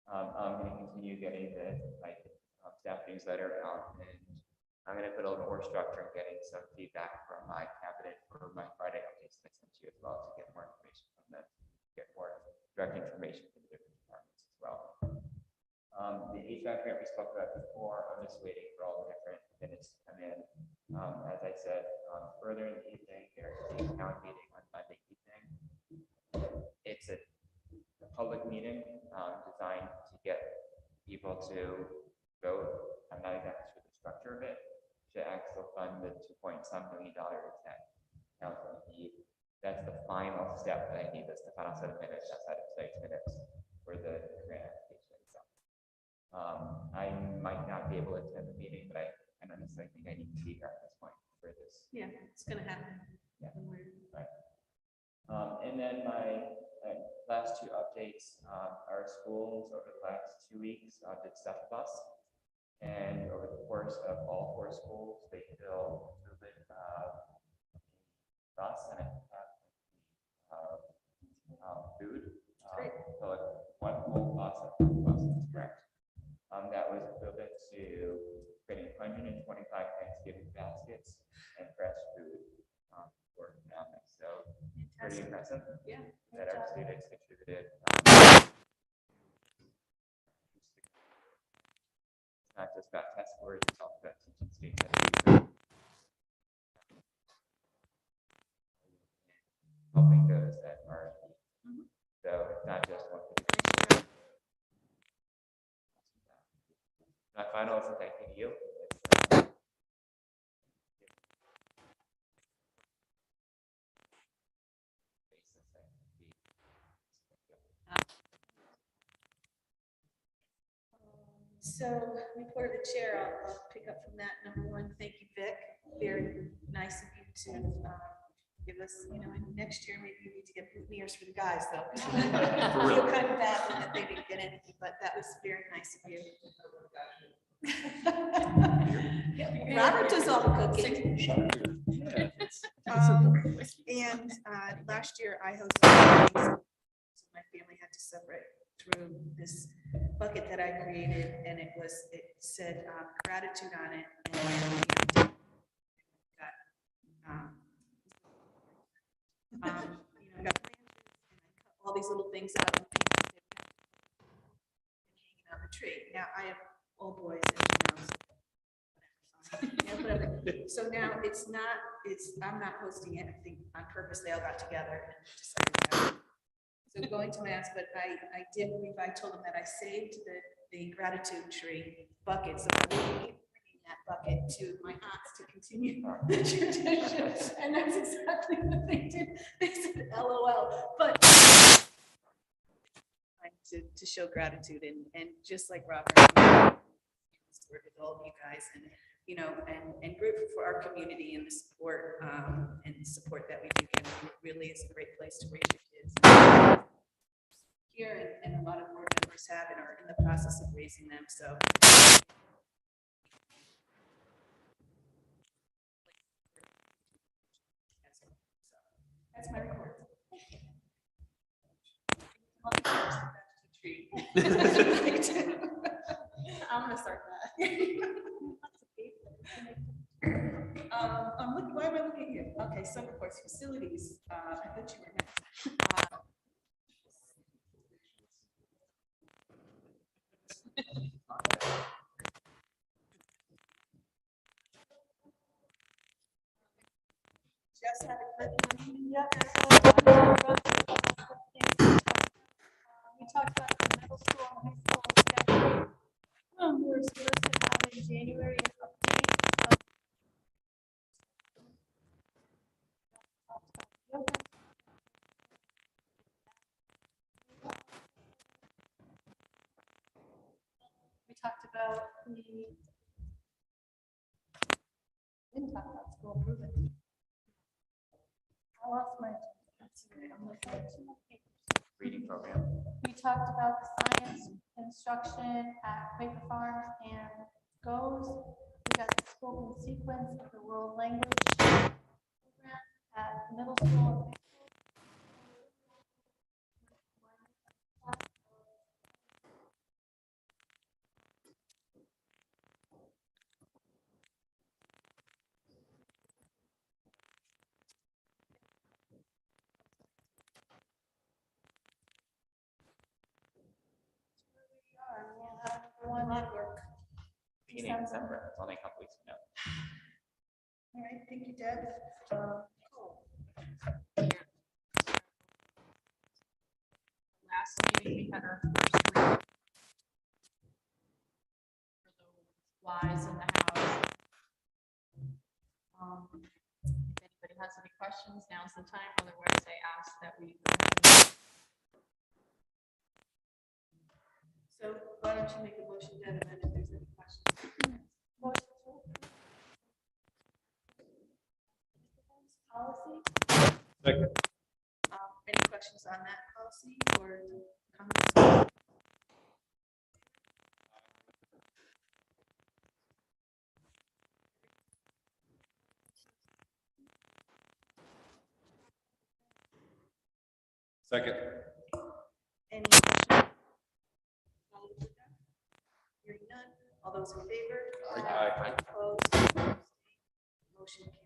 I'm going to continue getting the staff newsletter out, and I'm going to put a little more structure in getting some feedback from my cabinet for my Friday updates that I sent you as well to get more information from them, get more direct information from the different departments as well. The HVAC grant we spoke about before, I'm just waiting for all the different minutes to come in. As I said, earlier in the evening, there's a town meeting on Monday evening. It's a public meeting designed to get people to vote. I'm not exactly sure the structure of it, to actually fund the $2.some million that council need. That's the final step that I need. That's the final set of minutes, outside of 6 minutes for the grant application itself. I might not be able to attend the meeting, but I don't necessarily think I need to be here at this point for this. Yeah, it's gonna happen. Yeah. When we're- And then my last 2 updates, our schools over the last 2 weeks did Stuff Bus. And over the course of all 4 schools, they built a bit bus and food. Great. So like 1 whole bus, is correct. That was equivalent to creating 125 Thanksgiving baskets and fresh food for families. So pretty impressive. Yeah. That our students contributed. It's not just about test scores, it's also about teaching students how to do it. Helping those that are in need. So it's not just one thing. My final is a thank you to you. So report of the chair, I'll pick up from that. Number 1, thank you, Vic. Very nice of you to give us, and next year maybe we need to get boutonnieres for the guys though. I feel kind of bad that they didn't get anything, but that was very nice of you. Robert does all the cooking. And last year I hosted, so my family had to separate through this bucket that I created, and it said gratitude on it. And I got all these little things out and hanging on the tree. Now I have old boys, as you know. Yeah, whatever. So now I'm not hosting it. I think on purpose they all got together and decided to have it. So going to mass, but I told them that I saved the gratitude tree bucket, so I will keep bringing that bucket to my aunts to continue the tradition. And that's exactly what they did. They said LOL, but to show gratitude and just like Robert, work with all of you guys and, you know, and grateful for our community and the support that we do get. It really is a great place to raise your kids here, and a lot of board members have and are in the process of raising them, so. That's my report. I'm gonna start that. Why am I looking at you? Okay, so of course, facilities, I thought you were next. Just had a quick meeting. We talked about the middle school and high school schedule. We're supposed to have a January update. We talked about didn't talk about school improvement. I lost my. I'm looking at two more papers. Reading program. We talked about the science instruction at Quaker Farms and goes. We got the spoken sequence of the world language program at middle school. And high school. One at work. Beginning of December, it's only a couple weeks from now. All right, thank you, Deb. Last meeting, we had our first reading for the flies in the house. If anybody has any questions, now's the time. Otherwise, I ask that we. So why don't you make a motion, Deb, and then if there's any questions. Policy. Second. Any questions on that policy or comments? Second. Any questions? Hearing none. All those in favor? Aye. Opposed? Motion carries.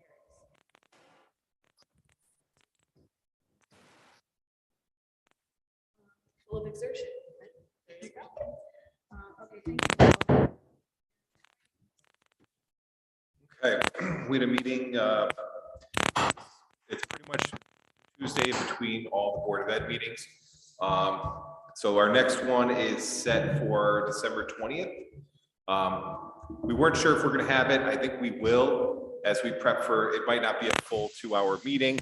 Full of exertion. There you go. Okay, thank you. Okay, we had a meeting, it's pretty much Tuesday between all the Board of Ed meetings. So our next one is set for December 20th. We weren't sure if we're gonna have it. I think we will, as we prep for, it might not be a full 2-hour meeting,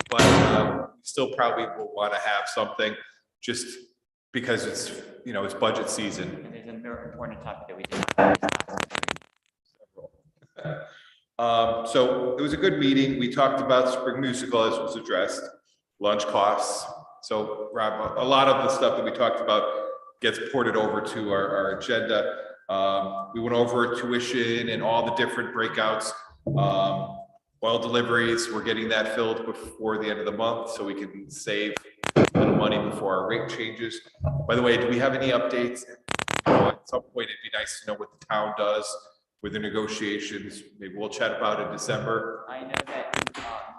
but still probably will wanna have something just because it's, you know, it's budget season. And there's a very important topic that we didn't. So it was a good meeting. We talked about spring musical as was addressed, lunch costs. So Rob, a lot of the stuff that we talked about gets ported over to our agenda. We went over tuition and all the different breakouts. Oil deliveries, we're getting that filled before the end of the month so we can save a little money before our rate changes. By the way, do we have any updates? At some point, it'd be nice to know what the town does with the negotiations. Maybe we'll chat about it in December. I know that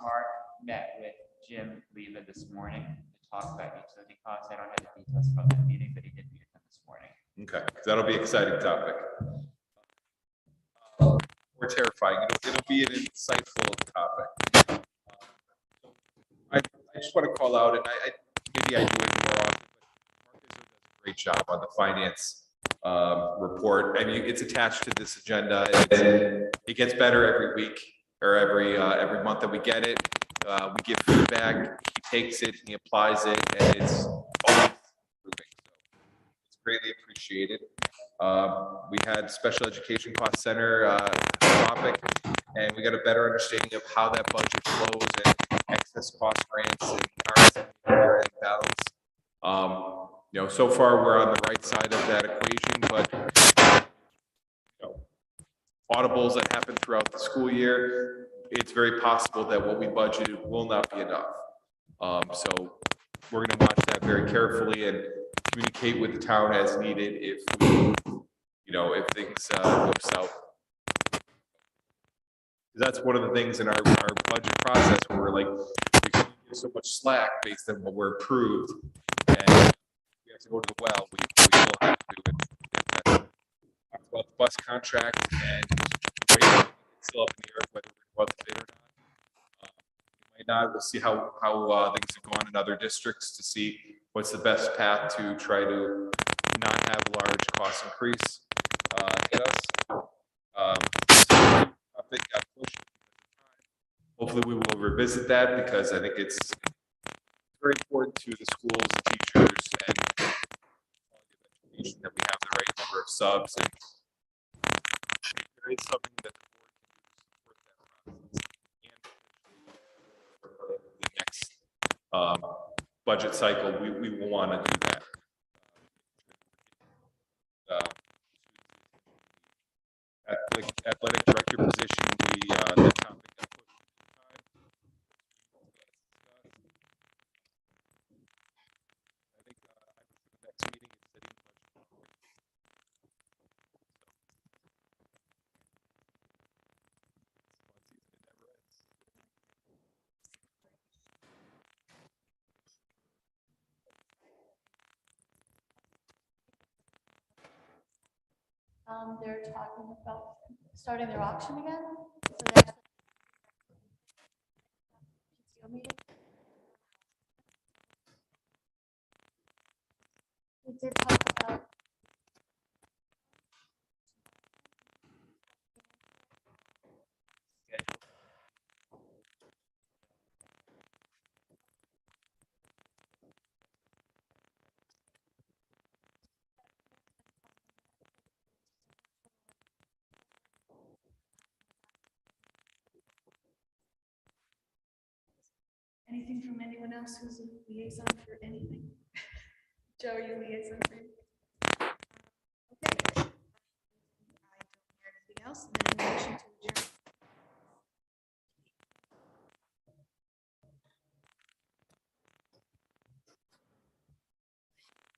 Mark met with Jim Leva this morning to talk about utility costs. I don't have the details from that meeting, but he did meet with him this morning. Okay, that'll be an exciting topic. Or terrifying. It'll be an insightful topic. I just want to call out, and maybe I do it more often, but Mark Izzo does a great job on the finance report, and it's attached to this agenda. It gets better every week or every month that we get it. We give feedback, he takes it, he applies it, and it's always improving. So it's greatly appreciated. We had special education cost center topic, and we got a better understanding of how that budget flows and excess cost grants and our year-end balance. You know, so far we're on the right side of that equation, but you know, audibles that happen throughout the school year, it's very possible that what we budgeted will not be enough. So we're going to watch that very carefully and communicate with the town as needed if we, you know, if things go south. That's one of the things in our budget process where we're like, we can give so much slack based on what we're approved, and we have to go to the well. We will have to do it. Talked about the bus contract, and it's still up in the air whether we're about to bid or not. We might not. We'll see how things have gone in other districts to see what's the best path to try to not have a large cost increase hit us. I think got pushed. Hopefully we will revisit that because I think it's very important to the schools, the teachers, and education that we have the right number of subs, and there is something that the board can do to support that process. And the next budget cycle, we will want to do that. Athletic director position, the topic got pushed at the time. I think the next meeting is setting the budget. They're talking about starting their auction again. So that's PTO meeting. We did talk about Anything from anyone else who's a liaison for anything? Joe, are you a liaison for anything? Okay. I don't hear anything else, then a motion to